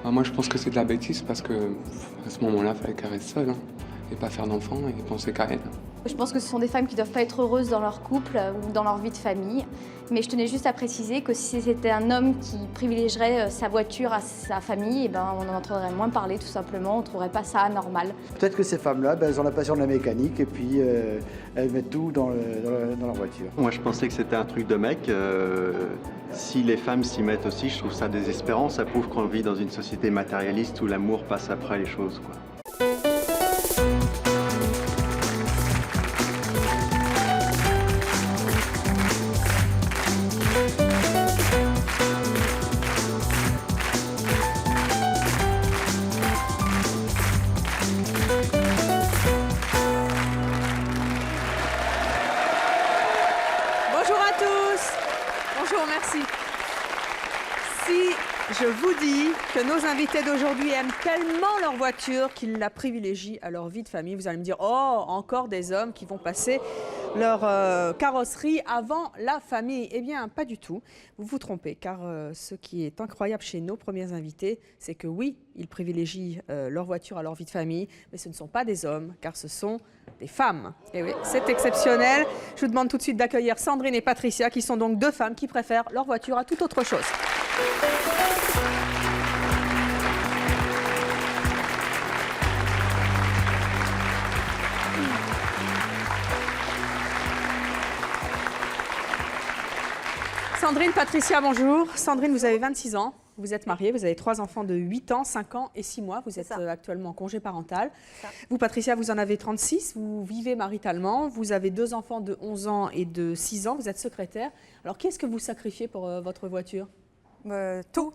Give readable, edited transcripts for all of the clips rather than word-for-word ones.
Moi, je pense que c'est de la bêtise parce que à ce moment-là, il fallait qu'elle reste seule, hein, et pas faire d'enfant et penser qu'à elle. Je pense que ce sont des femmes qui ne doivent pas être heureuses dans leur couple ou dans leur vie de famille. Mais je tenais juste à préciser que si c'était un homme qui privilégierait sa voiture à sa famille, on en entendrait moins parler tout simplement, on ne trouverait pas ça anormal. Peut-être que ces femmes-là, elles ont la passion de la mécanique et puis elles mettent tout dans leur voiture. Moi je pensais que c'était un truc de mec. Si les femmes s'y mettent aussi, je trouve ça désespérant. Ça prouve qu'on vit dans une société matérialiste où l'amour passe après les choses, quoi. Bonjour à tous. Bonjour, merci. Si je vous dis que nos invités d'aujourd'hui aiment tellement leur voiture qu'ils la privilégient à leur vie de famille, vous allez me dire, oh, encore des hommes qui vont passer leur carrosserie avant la famille. Eh bien, pas du tout. Vous vous trompez, car ce qui est incroyable chez nos premiers invités, c'est que oui, ils privilégient leur voiture à leur vie de famille, mais ce ne sont pas des hommes, car ce sont des femmes. Et oui, c'est exceptionnel. Je vous demande tout de suite d'accueillir Sandrine et Patricia, qui sont donc deux femmes qui préfèrent leur voiture à toute autre chose. Sandrine, Patricia, bonjour. Sandrine, vous avez 26 ans, vous êtes mariée, vous avez 3 enfants de 8 ans, 5 ans et 6 mois. Vous êtes actuellement en congé parental. Vous, Patricia, vous en avez 36, vous vivez maritalement, vous avez 2 enfants de 11 ans et de 6 ans, vous êtes secrétaire. Alors, qu'est-ce que vous sacrifiez pour votre voiture? Tout.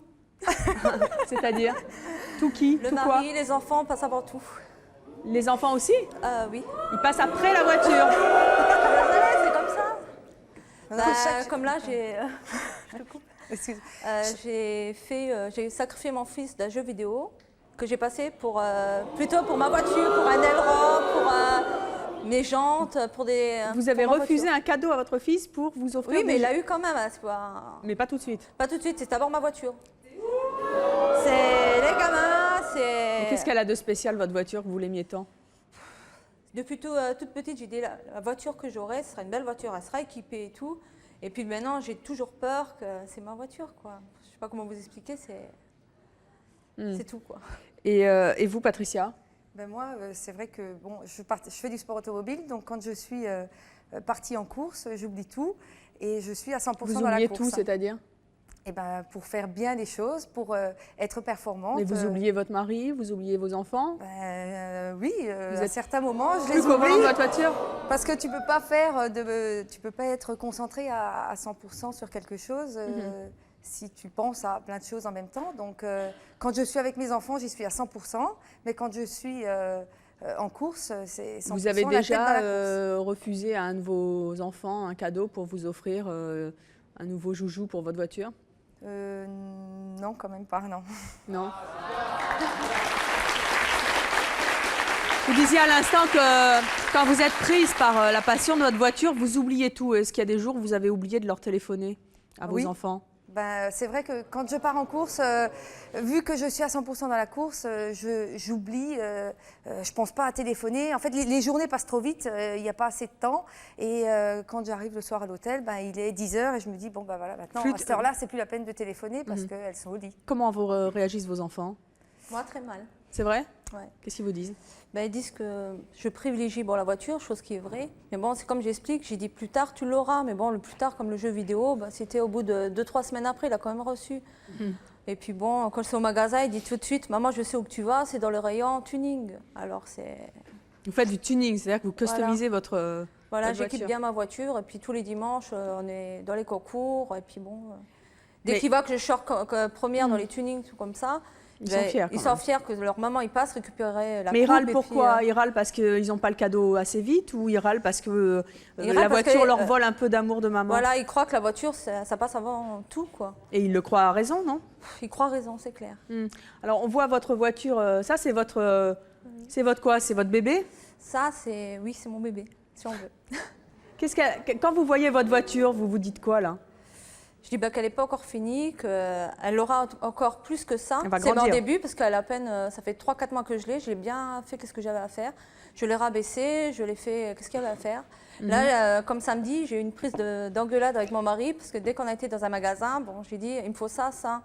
C'est-à-dire? Tout qui? Le tout mari, quoi? les enfants passent avant tout. Les enfants aussi? Oui. Ils passent après la voiture? C'est comme ça. Comme là, je te coupe. J'ai sacrifié mon fils d'un jeu vidéo que j'ai passé plutôt pour ma voiture, pour un aileron, pour mes jantes, pour des... Vous avez refusé un cadeau à votre fils pour vous offrir? Oui, mais il l'a eu quand même. Mais pas tout de suite? Pas tout de suite, c'est d'abord ma voiture. C'est les gamins, c'est... Qu'est-ce qu'elle a de spécial, votre voiture, que vous l'aimiez tant? Depuis toute petite, j'ai dit la voiture que j'aurai, ce sera une belle voiture, elle sera équipée et tout. Et puis maintenant, j'ai toujours peur que c'est ma voiture, quoi. Je ne sais pas comment vous expliquer, c'est tout, quoi. Et vous, Patricia? Moi, c'est vrai que bon, je fais du sport automobile, donc quand je suis partie en course, j'oublie tout et je suis à 100% dans la course. Vous oubliez tout, c'est-à-dire? Pour faire bien les choses, pour être performante. Mais vous oubliez votre mari, vous oubliez vos enfants? Oui, à certains moments, je les oublie. oublie. Votre voiture? Parce que tu peux pas être concentré à 100% sur quelque chose si tu penses à plein de choses en même temps. Donc, quand je suis avec mes enfants, j'y suis à 100%, mais quand je suis en course, c'est 100%. Vous avez la tête dans la déjà course. refusé à un de vos enfants un cadeau pour vous offrir un nouveau joujou pour votre voiture? Non, quand même pas, non. Non. Vous disiez à l'instant que quand vous êtes prise par la passion de votre voiture, vous oubliez tout. Est-ce qu'il y a des jours où vous avez oublié de leur téléphoner à vos enfants? C'est vrai que quand je pars en course, vu que je suis à 100% dans la course, j'oublie, je pense pas à téléphoner. En fait, les journées passent trop vite, il n'y a pas assez de temps. Et quand j'arrive le soir à l'hôtel, il est 10h et je me dis, bon, voilà, maintenant, à cette heure-là, c'est plus la peine de téléphoner parce qu'elles sont au lit. Comment réagissent vos enfants? Moi, très mal. C'est vrai? Ouais. Qu'est-ce qu'ils vous disent? Ils disent que je privilégie la voiture, chose qui est vraie. Mais bon, c'est comme j'explique, j'ai dit plus tard tu l'auras. Mais bon, le plus tard, comme le jeu vidéo, c'était au bout de 2-3 semaines après, il a quand même reçu. Et puis bon, quand je suis au magasin, il dit tout de suite, maman, je sais où tu vas, c'est dans le rayon tuning. Alors c'est... Vous faites du tuning, c'est-à-dire que vous customisez votre Voilà, votre j'équipe voiture. bien ma voiture. Et puis tous les dimanches, on est dans les concours. Et puis bon, dès qu'il voit que je sors première dans les tunings, tout comme ça, ils sont fiers. Ils sont fiers que leur maman y passe récupérer la coupe. Mais ils râlent pourquoi? Ils râlent parce qu'ils n'ont pas le cadeau assez vite ou ils râlent parce que la voiture leur vole un peu d'amour de maman? Voilà, ils croient que la voiture, ça passe avant tout, quoi. Et ils le croient à raison, non? Ils croient à raison, c'est clair. Alors, on voit votre voiture, ça c'est votre quoi? C'est votre bébé? Ça, oui, c'est mon bébé, si on veut. Quand vous voyez votre voiture, vous vous dites quoi, là? Je dis qu'elle n'est pas encore finie, qu'elle aura encore plus que ça. Elle va C'est mon grandir. début, parce qu'elle a à peine, ça fait 3-4 mois que je l'ai. J'ai bien fait ce que j'avais à faire. Je l'ai rabaissé, je l'ai fait qu'est-ce qu'il y avait à faire. Là, comme samedi, j'ai eu une prise d'engueulade avec mon mari, parce que dès qu'on a été dans un magasin, bon, j'ai dit, il me faut ça, ça.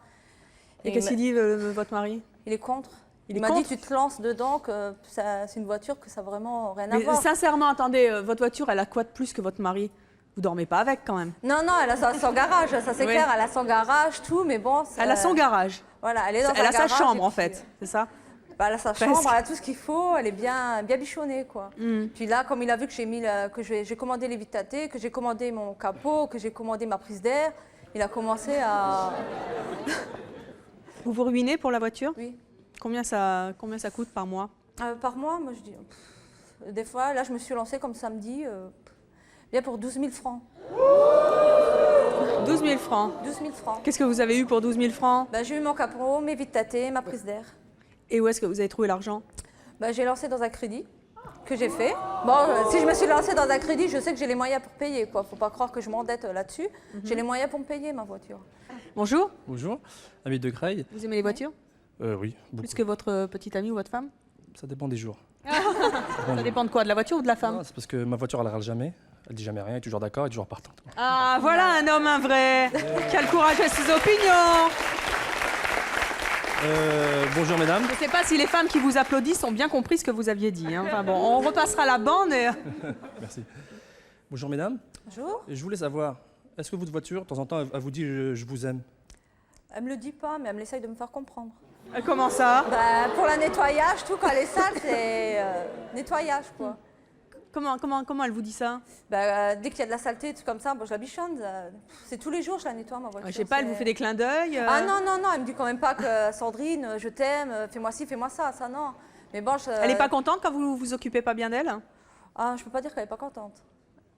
Et qu'est-ce qu'il dit, votre mari? Il est contre. Il Il est m'a dit, contre tu te lances dedans, que c'est une voiture, que ça n'a vraiment rien à Mais voir. sincèrement, attendez, votre voiture, elle a quoi de plus que votre mari? Vous dormez pas avec quand même? Non, elle a son garage, ça c'est Oui. clair, elle a son garage, tout, mais bon... Elle a son garage. Voilà, elle est dans Elle un a sa garage, chambre et en puis, fait, c'est ça? elle a sa Presque. chambre, elle a tout ce qu'il faut, elle est bien bichonnée, quoi. Puis là, comme il a vu que j'ai commandé les vitatés, que j'ai commandé mon capot, que j'ai commandé ma prise d'air, il a commencé à... Vous vous ruinez pour la voiture? Oui. Combien ça coûte par mois? Par mois, moi je dis... des fois, là je me suis lancée comme samedi, bien pour 12 000 francs. 12 000 francs. 12 000 francs. Qu'est-ce que vous avez eu pour 12 000 francs? J'ai eu mon capot, mes vitatés, ma prise d'air. Et où est-ce que vous avez trouvé l'argent? J'ai lancé dans un crédit que j'ai fait. Bon, si je me suis lancée dans un crédit, je sais que j'ai les moyens pour payer, quoi. Faut pas croire que je m'endette là-dessus. J'ai les moyens pour me payer ma voiture. Bonjour, Bonjour, ami de Creil. vous aimez les voitures? Oui, beaucoup. Plus que votre petite amie ou votre femme? Ça dépend des jours. Ça dépend de quoi? De la voiture ou de la femme? Non, c'est parce que ma voiture, elle râle jamais. Elle dit jamais rien, elle est toujours d'accord, elle est toujours partante. Ah, voilà un homme, un vrai, qui a le courage à ses opinions. Bonjour mesdames. Je ne sais pas si les femmes qui vous applaudissent ont bien compris ce que vous aviez dit. Hein. Enfin bon, on repassera la bande. Et... Merci. Bonjour mesdames. Bonjour. Et je voulais savoir, est-ce que votre voiture, de temps en temps, elle vous dit je vous aime? Elle me le dit pas, mais elle essaye de me faire comprendre. Comment ça? Pour le nettoyage, tout, quand elle est sale, c'est nettoyage, quoi. Comment elle vous dit ça? Dès qu'il y a de la saleté, tout comme ça, je la bichonne. C'est tous les jours, je la nettoie, ma voiture. Je sais pas, elle vous fait des clins d'œil Ah non, elle me dit quand même pas que Sandrine, je t'aime, fais-moi ci, fais-moi ça, ça non. Mais bon, Elle n'est pas contente quand vous vous occupez pas bien d'elle? Ah, je peux pas dire qu'elle est pas contente.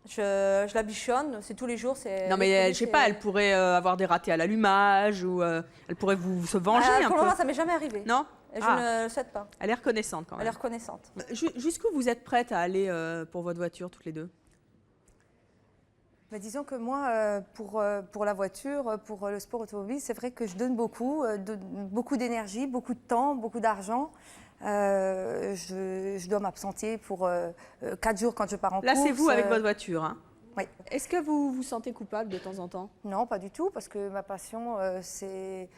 Je la bichonne, c'est tous les jours. Non mais je sais pas, elle pourrait avoir des ratés à l'allumage ou elle pourrait se venger un Pour peu. le moment, ça m'est jamais arrivé. Non? Et je ne le souhaite pas. Elle est reconnaissante quand même. Elle est reconnaissante. Jusqu'où vous êtes prête à aller pour votre voiture toutes les deux? Disons que moi, pour la voiture, pour le sport automobile, c'est vrai que je donne beaucoup d'énergie, beaucoup de temps, beaucoup d'argent. Je dois m'absenter pour 4 jours quand je pars en course. Là, c'est vous avec votre voiture. Hein? Oui. Est-ce que vous vous sentez coupable de temps en temps? Non, pas du tout, parce que ma passion, c'est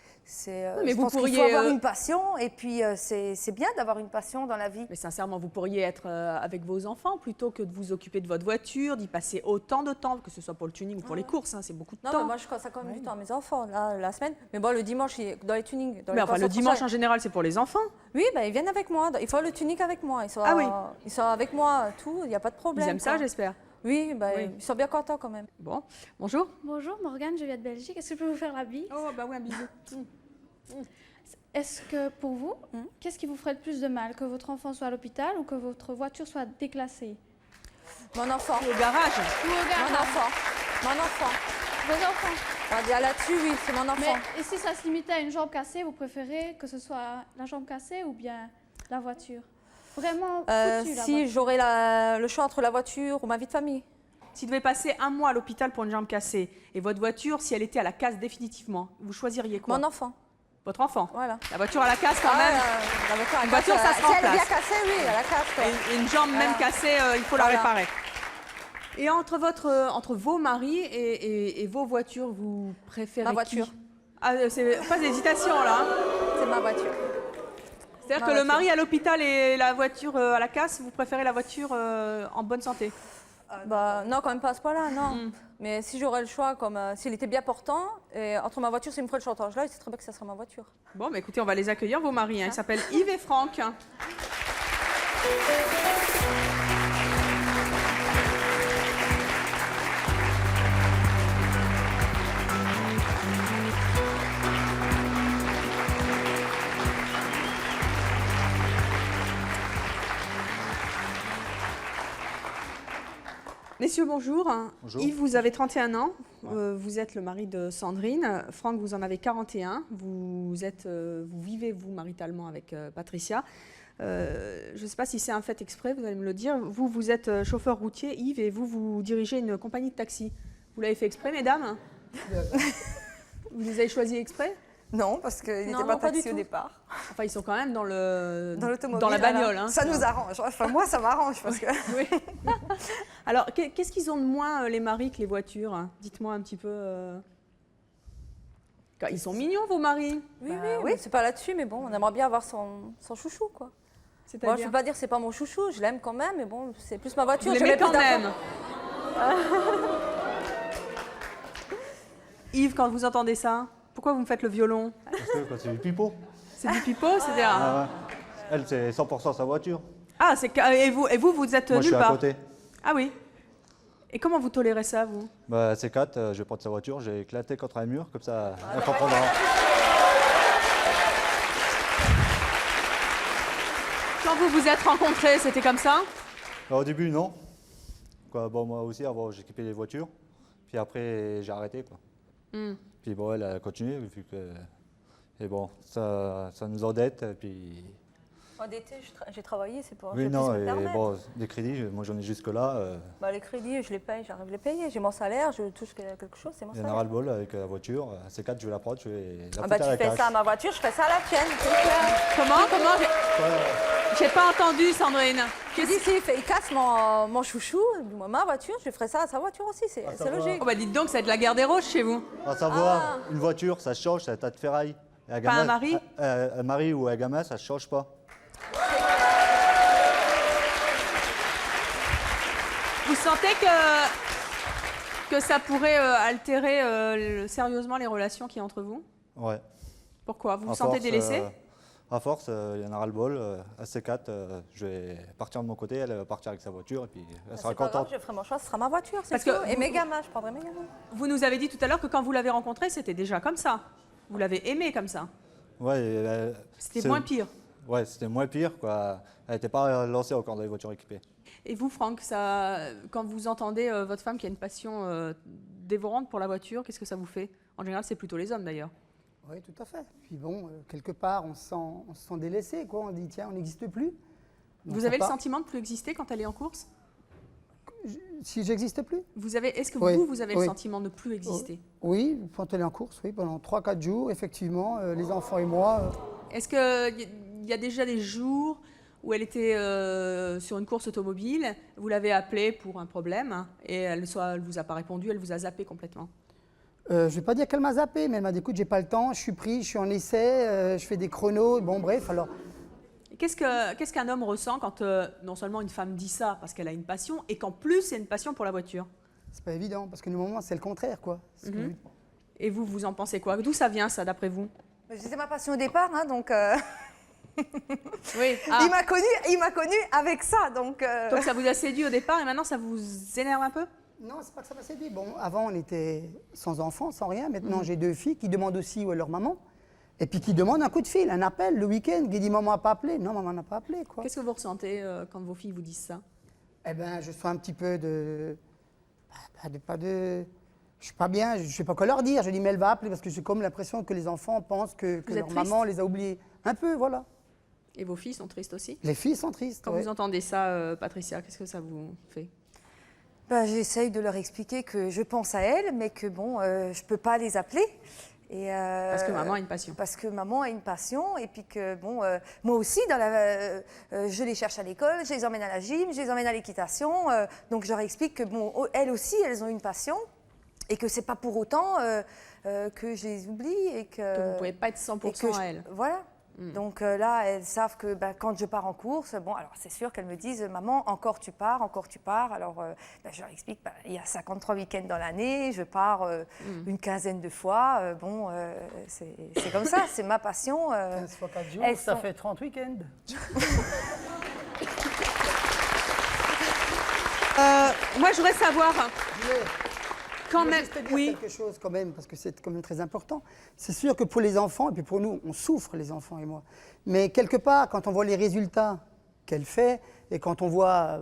mais je vous pense qu'il pourriez, faut avoir une passion, et puis c'est bien d'avoir une passion dans la vie. Mais sincèrement, vous pourriez être avec vos enfants plutôt que de vous occuper de votre voiture, d'y passer autant de temps, que ce soit pour le tuning ou pour les courses, hein, c'est beaucoup de Non, temps. mais moi, je consacre quand même du temps à mes enfants, là, la semaine. Mais bon, le dimanche, dans les tunings. Mais enfin, le dimanche en général, c'est pour les enfants. Oui, ils viennent avec moi. Ils font le tuning avec moi. Ils sont, Ah oui. Ils sont avec moi, tout, il n'y a pas de problème. Ils aiment ça, quoi. j'espère. Oui, Oui. ils sont bien contents quand même. Bon, bonjour. Bonjour Morgane, je viens de Belgique. Est-ce que je peux vous faire la bise? Oh, bah oui, un bisou. Est-ce que pour vous, qu'est-ce qui vous ferait le plus de mal? Que votre enfant soit à l'hôpital ou que votre voiture soit déclassée? Mon enfant. Au garage. Ou au garage? Mon enfant. Mon enfant. Vos enfants? On va dire là-dessus, oui, c'est mon enfant. Mais et si ça se limitait à une jambe cassée, vous préférez que ce soit la jambe cassée ou bien la voiture? Vraiment foutue, la Si voiture. j'aurais le choix entre la voiture ou ma vie de famille. S'il devait passer un mois à l'hôpital pour une jambe cassée et votre voiture, si elle était à la casse définitivement, vous choisiriez quoi? Mon enfant. Votre enfant. Voilà. La voiture à la casse quand même. La voiture, Une voiture, ça se Si elle est bien remplace. cassée, oui, elle a casse. quoi. Et une jambe même cassée, il faut la Voilà. réparer. Et entre vos maris et vos voitures, vous préférez Ma voiture. qui? Ah, c'est pas d'hésitation là. Hein. C'est ma voiture. C'est-à-dire Ma que le voiture. mari à l'hôpital et la voiture à la casse, vous préférez la voiture en bonne santé? Non, quand même pas à ce point-là, non. Mais si j'aurais le choix, comme s'il était bien portant, et entre ma voiture, s'il me ferait le chantage là, il sait très bien que ça sera ma voiture. Bon, mais écoutez, on va les accueillir, vos maris. Hein. Ils s'appellent Yves et Franck. Messieurs, bonjour. Bonjour. Yves, vous avez 31 ans. Vous êtes le mari de Sandrine. Franck, vous en avez 41. Vous vivez, vous, maritalement avec Patricia. Je ne sais pas si c'est un fait exprès, vous allez me le dire. Vous êtes chauffeur routier, Yves, et vous dirigez une compagnie de taxi. Vous l'avez fait exprès, mesdames? Vous les avez choisis exprès? Non, parce qu'il n'était pas taxi au départ. Enfin, ils sont quand même dans l'automobile. Dans la bagnole. Hein, ça nous arrange. Enfin, moi, ça m'arrange parce que. Oui. Alors, qu'est-ce qu'ils ont de moins, les maris, que les voitures, hein? Dites-moi un petit peu. Ils sont mignons, vos maris. Oui, oui. C'est pas là-dessus, mais bon, on aimerait bien avoir son chouchou, quoi. Moi, je ne peux pas dire que c'est pas mon chouchou, je l'aime quand même, mais bon, c'est plus ma voiture. Vous l'aimez quand même. Yves, quand vous entendez ça, pourquoi vous me faites le violon? Parce que c'est du pipeau. C'est du pipeau, c'est-à-dire... Ah ouais. Elle, c'est 100% sa voiture. Ah, et vous êtes Moi, je nulle suis à part. côté. Ah oui. Et comment vous tolérez ça, vous? Bah, C4, je vais prendre sa voiture, j'ai éclaté contre un mur, comme ça, elle comprendra. Quand vous vous êtes rencontrés, c'était comme ça? Alors, au début, non. Quoi, bon, moi aussi, avant, j'équipais les voitures. Puis après, j'ai arrêté. Quoi. Puis bon, elle a continué, vu que... Et bon, ça nous endette, puis... Endetté, j'ai travaillé, c'est pour... Oui, non, et bon, des crédits, moi j'en ai jusque-là. Les crédits, je les paye, j'arrive à les payer. J'ai mon salaire, je touche quelque chose, c'est mon salaire. Il y en aura le bol avec la voiture. C4, je vais la prendre, je vais la foutre à tu la fais cache. ça à ma voiture, je fais ça à la tienne. Comment J'ai pas entendu, Sandrine. Je dis, il casse mon chouchou, ma voiture, je ferai ça à sa voiture aussi, c'est logique. Oh bah dites donc, c'est de la guerre des roses chez vous. À savoir, une voiture, ça change, c'est un tas de ferraille. Pas un mari Un mari ou un gamin, ça ne change pas. Vous sentez que ça pourrait altérer sérieusement les relations qu'il y a entre vous? Ouais. Pourquoi? Vous vous sentez délaissé? À force, il y en aura le bol. À C4, je vais partir de mon côté, elle va partir avec sa voiture et puis elle sera contente. Grave, je ferai mon choix, ce sera ma voiture, c'est tout. Et mes gamins, je prendrai mes gamins. Vous nous avez dit tout à l'heure que quand vous l'avez rencontré, c'était déjà comme ça. Vous l'avez aimé comme ça. Ouais. C'était moins pire. Ouais, c'était moins pire, quoi. Elle n'était pas lancée encore dans les voitures équipées. Et vous, Franck, quand vous entendez votre femme qui a une passion dévorante pour la voiture, qu'est-ce que ça vous fait? En général, c'est plutôt les hommes d'ailleurs. Oui, tout à fait. Puis bon, quelque part, on se sent délaissé, quoi. On dit, tiens, on n'existe plus. Vous avez le sentiment de plus exister quand elle est en course? Si j'existe plus? Est-ce que vous avez le sentiment de ne plus exister? Oui, quand elle est en course, oui, pendant 3-4 jours, effectivement, les enfants et moi. Est-ce qu'il y a déjà des jours où elle était sur une course automobile, vous l'avez appelée pour un problème, et elle vous a pas répondu, elle vous a zappé complètement? Je ne vais pas dire qu'elle m'a zappé, mais elle m'a dit, écoute, j'ai pas le temps, je suis pris, je suis en essai, je fais des chronos, bon bref, alors... Qu'est-ce qu'un homme ressent quand non seulement une femme dit ça parce qu'elle a une passion, et qu'en plus c'est une passion pour la voiture? C'est pas évident, parce que le moment, c'est le contraire, quoi. Et vous en pensez quoi? D'où ça vient, ça, d'après vous? C'était ma passion au départ, hein, donc... Oui. Il m'a connu avec ça, donc... Donc ça vous a séduit au départ et maintenant ça vous énerve un peu? Non, c'est pas que ça m'a séduit. Bon, avant on était sans enfants, sans rien. Maintenant j'ai 2 filles qui demandent aussi où est leur maman. Et puis qui demandent un coup de fil, un appel le week-end, qui dit maman n'a pas appelé. Non, maman n'a pas appelé, quoi. Qu'est-ce que vous ressentez quand vos filles vous disent ça? Eh bien, je sens un petit peu de... Je suis pas bien, je ne sais pas quoi leur dire. Je dis, mais elle va appeler parce que j'ai comme l'impression que les enfants pensent que leur maman les a oubliés. Un peu, voilà. Et vos filles sont tristes aussi? Les filles sont tristes, Quand vous entendez ça, Patricia, qu'est-ce que ça vous fait? J'essaye de leur expliquer que je pense à elles, mais que bon, je ne peux pas les appeler. Et parce que maman a une passion. Parce que maman a une passion, et puis que bon, moi aussi, je les cherche à l'école, je les emmène à la gym, je les emmène à l'équitation. Donc je leur explique que bon, elles aussi, elles ont une passion, et que c'est pas pour autant que je les oublie et que vous ne pouvez pas être 100% à elles. Voilà. Donc là, elles savent que quand je pars en course, bon, alors c'est sûr qu'elles me disent « Maman, encore tu pars ». Alors je leur explique, il y a 53 week-ends dans l'année, je pars une quinzaine de fois. C'est comme ça, c'est ma passion. 15 fois 4 jours, ça fait 30 week-ends. Moi, je voudrais savoir... Quand même, oui. Quelque chose quand même, parce que c'est quand même très important. C'est sûr que pour les enfants, et puis pour nous, on souffre, les enfants et moi. Mais quelque part, quand on voit les résultats qu'elle fait, et quand on voit...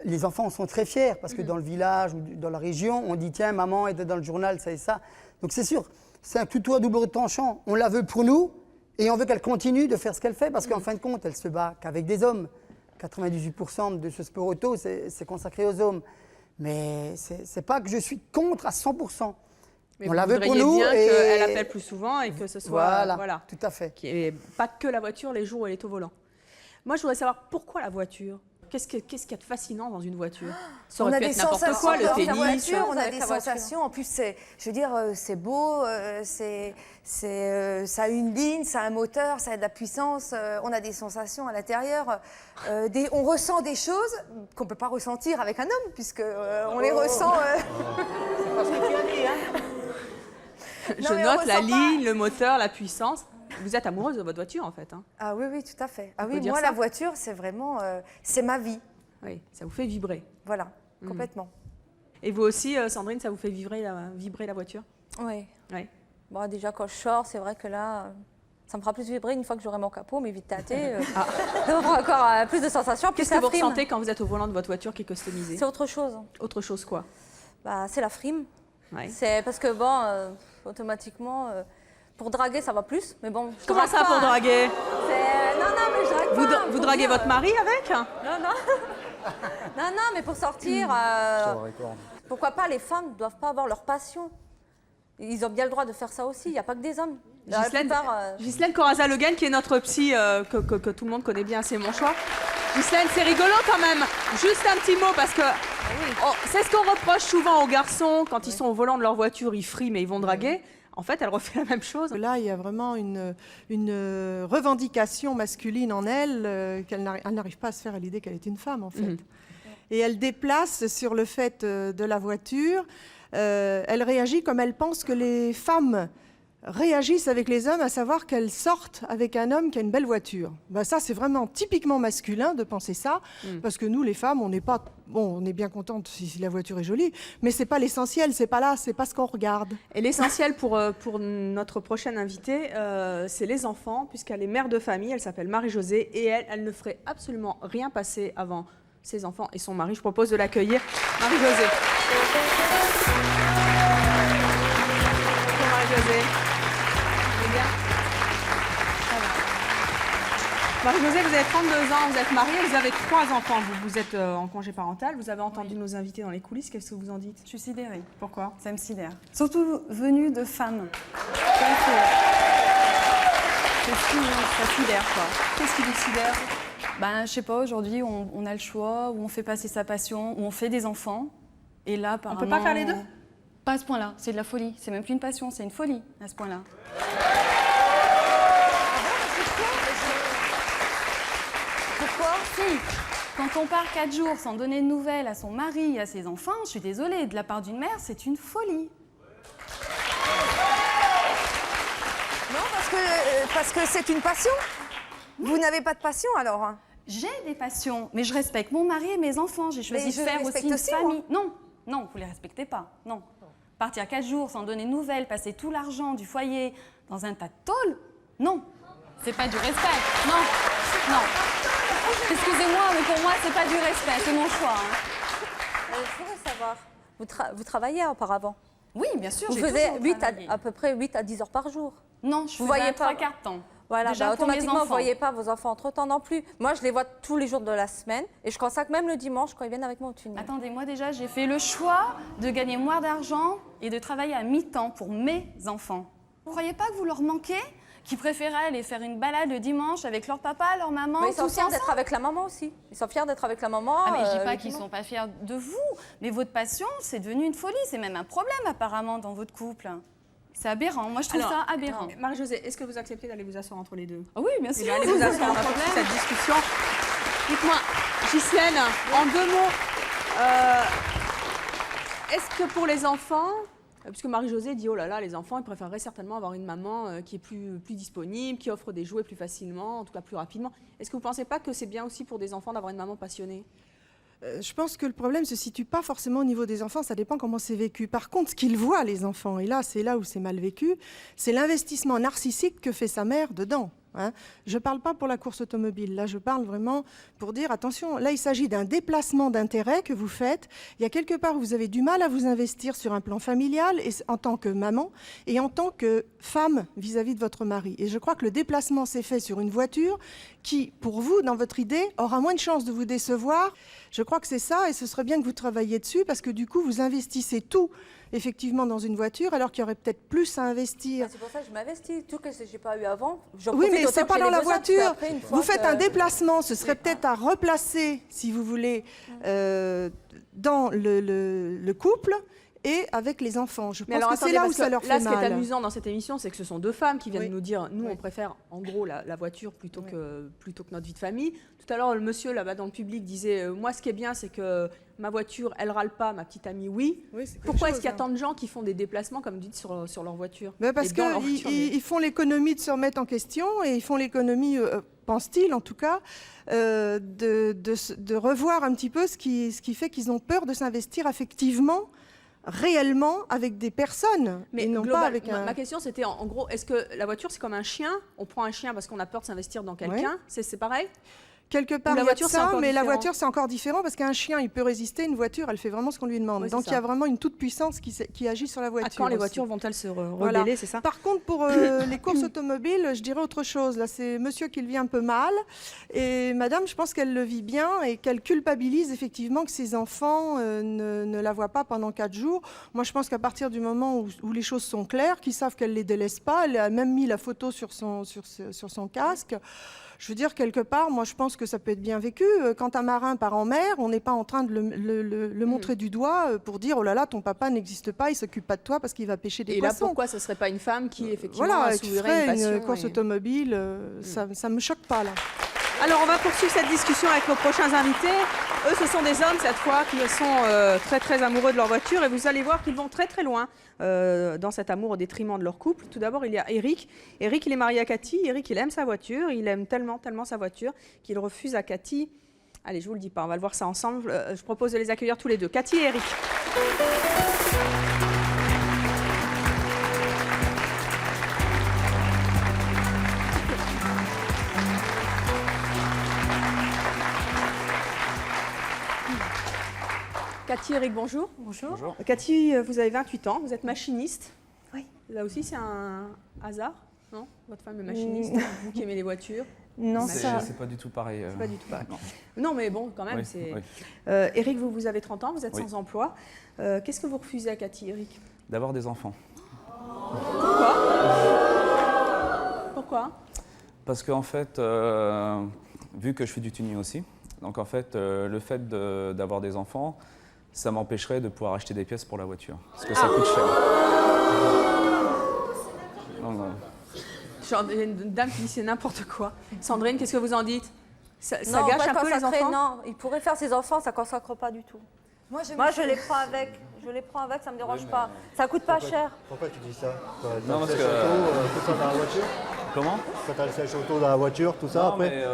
les enfants sont très fiers, parce que dans le village ou dans la région, on dit « Tiens, maman était dans le journal, ça et ça ». Donc c'est sûr, c'est un couteau à double tranchant. On la veut pour nous, et on veut qu'elle continue de faire ce qu'elle fait, parce qu'en fin de compte, elle se bat qu'avec des hommes. 98% de ce sport auto, c'est consacré aux hommes. Mais c'est pas que je suis contre à 100%. Mais on vous la veut pour voudriez nous. bien et... qu'elle appelle plus souvent et que ce soit... Voilà, tout à fait. Qu'il n'y ait pas que la voiture les jours où elle est au volant. Moi, je voudrais savoir pourquoi la voiture. Qu'est-ce qu'il y a de fascinant dans une voiture? Ça aurait pu être n'importe quoi, le tennis. Voiture, on a des sensations. En plus, je veux dire, c'est beau, ça a une ligne, ça a un moteur, ça a de la puissance. On a des sensations à l'intérieur. On ressent des choses qu'on ne peut pas ressentir avec un homme, puisque on les ressent. C'est pas ce que tu as dit, hein. Je note la ligne, le moteur, la puissance. Vous êtes amoureuse de votre voiture, en fait. Hein. Ah oui, oui, tout à fait. Ah On peut oui, dire moi, ça la voiture, c'est vraiment... c'est ma vie. Oui, ça vous fait vibrer. Voilà, complètement. Et vous aussi, Sandrine, ça vous fait vibrer la voiture? Oui. Oui. Bon, déjà, quand je sors, c'est vrai que là, ça me fera plus vibrer une fois que j'aurai mon capot, mais vite tâté. Ça aura encore plus de sensations. Qu'est-ce que vous ressentez quand vous êtes au volant de votre voiture qui est customisée? C'est autre chose. Autre chose quoi? Bah, c'est la frime. Ouais. C'est parce que, bon, automatiquement... pour draguer, ça va plus, mais bon... Comment ça, pour draguer? Non, mais je drague pas. Vous draguez votre mari avec? Non. Non, mais pour sortir... pourquoi pas, les femmes ne doivent pas avoir leur passion. Ils ont bien le droit de faire ça aussi, il n'y a pas que des hommes. Ghislaine Corazza-Legaine, qui est notre psy, que tout le monde connaît bien, c'est mon choix. Ghislaine, c'est rigolo quand même. Juste un petit mot, parce que c'est ce qu'on reproche souvent aux garçons, quand ils sont au volant de leur voiture, ils friment et ils vont draguer. En fait, elle refait la même chose. Là, il y a vraiment une revendication masculine en elle, qu'elle n'arrive pas à se faire à l'idée qu'elle est une femme, en fait. Et elle déplace sur le fait de la voiture. Elle réagit comme elle pense que les femmes réagissent avec les hommes, à savoir qu'elles sortent avec un homme qui a une belle voiture. Ben ça, c'est vraiment typiquement masculin de penser ça, parce que nous, les femmes, on n'est pas... Bon, on est bien contente si la voiture est jolie, mais c'est pas l'essentiel, c'est pas là, c'est pas ce qu'on regarde. Et l'essentiel pour notre prochaine invitée, c'est les enfants, puisqu'elle est mère de famille, elle s'appelle Marie-Josée, et elle ne ferait absolument rien passer avant ses enfants et son mari. Je propose de l'accueillir. Marie-Josée. Bonjour Marie-Josée. Marie-Josée, vous avez 32 ans, vous êtes mariée, vous avez 3 enfants, vous êtes en congé parental, vous avez entendu nos invités dans les coulisses, qu'est-ce que vous en dites? Je suis sidérée. Pourquoi? Ça me sidère. Surtout venue de femmes. Ça sidère quoi? Qu'est-ce qui vous sidère? Ben, je sais pas, aujourd'hui on a le choix, où on fait passer sa passion, où on fait des enfants. Et là, apparemment... On peut pas faire les deux? Pas à ce point-là, c'est de la folie. C'est même plus une passion, c'est une folie à ce point-là. Pourquoi? Si, quand on part 4 jours sans donner de nouvelles à son mari, à ses enfants, je suis désolée, de la part d'une mère, c'est une folie. Non, parce que c'est une passion. Vous n'avez pas de passion alors? J'ai des passions, mais je respecte mon mari et mes enfants. J'ai choisi de faire aussi une famille. Non, vous les respectez pas, non. Partir 4 jours sans donner de nouvelles, passer tout l'argent du foyer dans un tas de tôle, non. C'est pas du respect, non. Excusez-moi, mais pour moi, c'est pas du respect, c'est mon choix. Je voudrais savoir, vous travaillez auparavant? Oui, bien sûr. Vous faisiez à peu près 8 à 10 heures par jour? Non, je faisais 3 quarts de temps. Voilà, Déjà pour mes automatiquement, vous ne enfants. voyez pas vos enfants entre-temps non plus. Moi, je les vois tous les jours de la semaine et je consacre même le dimanche quand ils viennent avec moi au tunnel. Attendez, moi déjà, j'ai fait le choix de gagner moins d'argent et de travailler à mi-temps pour mes enfants. Vous ne croyez pas que vous leur manquez? Qui préféraient aller faire une balade le dimanche avec leur papa, leur maman, Mais ils sont tous fiers ensemble. d'être avec la maman aussi. Ils sont fiers d'être avec la maman. Ah, mais je dis pas le qu'ils ne dimanche. sont pas fiers de vous, mais votre passion, c'est devenu une folie. C'est même un problème apparemment dans votre couple. C'est aberrant. Moi, je trouve ça aberrant. Marie-Josée, est-ce que vous acceptez d'aller vous asseoir entre les deux? Oui, bien sûr. Eh bien, allez vous asseoir, on va poursuivre cette discussion. Dites-moi, Ghislaine, en 2 mots, est-ce que pour les enfants, puisque Marie-Josée dit, oh là là, les enfants, ils préféreraient certainement avoir une maman qui est plus disponible, qui offre des jouets plus facilement, en tout cas plus rapidement. Est-ce que vous ne pensez pas que c'est bien aussi pour des enfants d'avoir une maman passionnée? Je pense que le problème ne se situe pas forcément au niveau des enfants, ça dépend comment c'est vécu. Par contre, ce qu'ils voient, les enfants, et là, c'est là où c'est mal vécu, c'est l'investissement narcissique que fait sa mère dedans. Hein. Je ne parle pas pour la course automobile, là je parle vraiment pour dire, attention, là il s'agit d'un déplacement d'intérêt que vous faites. Il y a quelque part où vous avez du mal à vous investir sur un plan familial et, en tant que maman et en tant que femme vis-à-vis de votre mari. Et je crois que le déplacement s'est fait sur une voiture qui, pour vous, dans votre idée, aura moins de chances de vous décevoir. Je crois que c'est ça et ce serait bien que vous travailliez dessus parce que du coup, vous investissez tout effectivement dans une voiture, alors qu'il y aurait peut-être plus à investir. C'est pour ça que je m'investis. Tout ce que je n'ai pas eu avant, oui, mais ce n'est pas dans la voiture. Vous faites un déplacement, ce serait peut-être à replacer, si vous voulez, dans le couple et avec les enfants. Je pense que c'est là où ça leur fait mal. Là, ce qui est amusant dans cette émission, c'est que ce sont deux femmes qui viennent nous dire, nous, on préfère en gros la voiture plutôt que notre vie de famille. Tout à l'heure, le monsieur là-bas dans le public disait, moi, ce qui est bien, c'est que ma voiture, elle râle pas, ma petite amie, oui. Pourquoi est-ce qu'il y a tant de gens qui font des déplacements, comme vous dites, sur leur voiture? Parce qu'ils font l'économie de se remettre en question et ils font l'économie, pense-t-il en tout cas, de revoir un petit peu ce qui fait qu'ils ont peur de s'investir affectivement, réellement, avec des personnes. Mais non pas avec ma question, c'était en gros, est-ce que la voiture, c'est comme un chien? On prend un chien parce qu'on a peur de s'investir dans quelqu'un, c'est pareil? Quelque part, il y a de ça, mais la voiture, c'est encore différent parce qu'un chien, il peut résister. Une voiture, elle fait vraiment ce qu'on lui demande. Donc, il y a vraiment une toute-puissance qui agit sur la voiture. À quand les voitures vont-elles se rebeller, c'est ça? Par contre, pour les courses automobiles, je dirais autre chose. Là, c'est monsieur qui le vit un peu mal. Et madame, je pense qu'elle le vit bien et qu'elle culpabilise effectivement que ses enfants ne la voient pas pendant 4 jours. Moi, je pense qu'à partir du moment où les choses sont claires, qu'ils savent qu'elle ne les délaisse pas, elle a même mis la photo sur son casque. Je veux dire, quelque part, moi, je pense que ça peut être bien vécu. Quand un marin part en mer, on n'est pas en train de le montrer du doigt pour dire « Oh là là, ton papa n'existe pas, il ne s'occupe pas de toi parce qu'il va pêcher des poissons. » Et là, pourquoi ce ne serait pas une femme qui, effectivement, assouvierait une passion une course automobile, ça ne me choque pas, là. Alors, on va poursuivre cette discussion avec nos prochains invités. Eux, ce sont des hommes, cette fois, qui sont très, très amoureux de leur voiture. Et vous allez voir qu'ils vont très, très loin dans cet amour au détriment de leur couple. Tout d'abord, il y a Eric. Eric, il est marié à Cathy. Eric, il aime sa voiture. Il aime tellement, tellement sa voiture qu'il refuse à Cathy. Allez, je vous le dis pas, on va le voir ça ensemble. Je propose de les accueillir tous les deux. Cathy et Eric. Cathy, Eric, bonjour. Bonjour. Bonjour. Cathy, vous avez 28 ans, vous êtes machiniste. Oui. Là aussi, c'est un hasard, non? Votre femme est machiniste, vous qui aimez les voitures. Non, c'est pas du tout pareil. C'est pas du tout pareil. Non, mais bon, quand même, oui, c'est... Oui. Eric, vous avez 30 ans, vous êtes sans emploi. Qu'est-ce que vous refusez à Cathy, Eric? D'avoir des enfants. Pourquoi? Parce qu'en fait, vu que je fais du tuning aussi, donc en fait, le fait d'avoir des enfants, ça m'empêcherait de pouvoir acheter des pièces pour la voiture. Parce que ça coûte cher. Genre, il y a une dame qui dit c'est n'importe quoi. Sandrine, qu'est-ce que vous en dites? Ça non, gâche un peu les enfants? Non, il pourrait faire ses enfants, ça ne consacre pas du tout. Moi, je les prends avec. Je les prends avec, ça ne me dérange pas. Ça coûte pas cher. Pourquoi tu dis ça? Non, parce que... tout ça dans la voiture? Comment? Quand tu as le sèche auto dans la voiture, tout ça, non, après?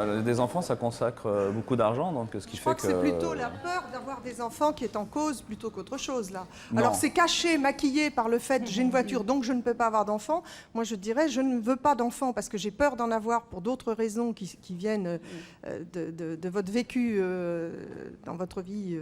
Mais des enfants, ça consacre beaucoup d'argent, donc ce qui Je fait crois que c'est plutôt la peur d'avoir des enfants qui est en cause plutôt qu'autre chose, là. Non. Alors c'est caché, maquillé par le fait j'ai une voiture, donc je ne peux pas avoir d'enfants. Moi, je dirais, je ne veux pas d'enfants parce que j'ai peur d'en avoir pour d'autres raisons qui viennent de votre vécu dans votre vie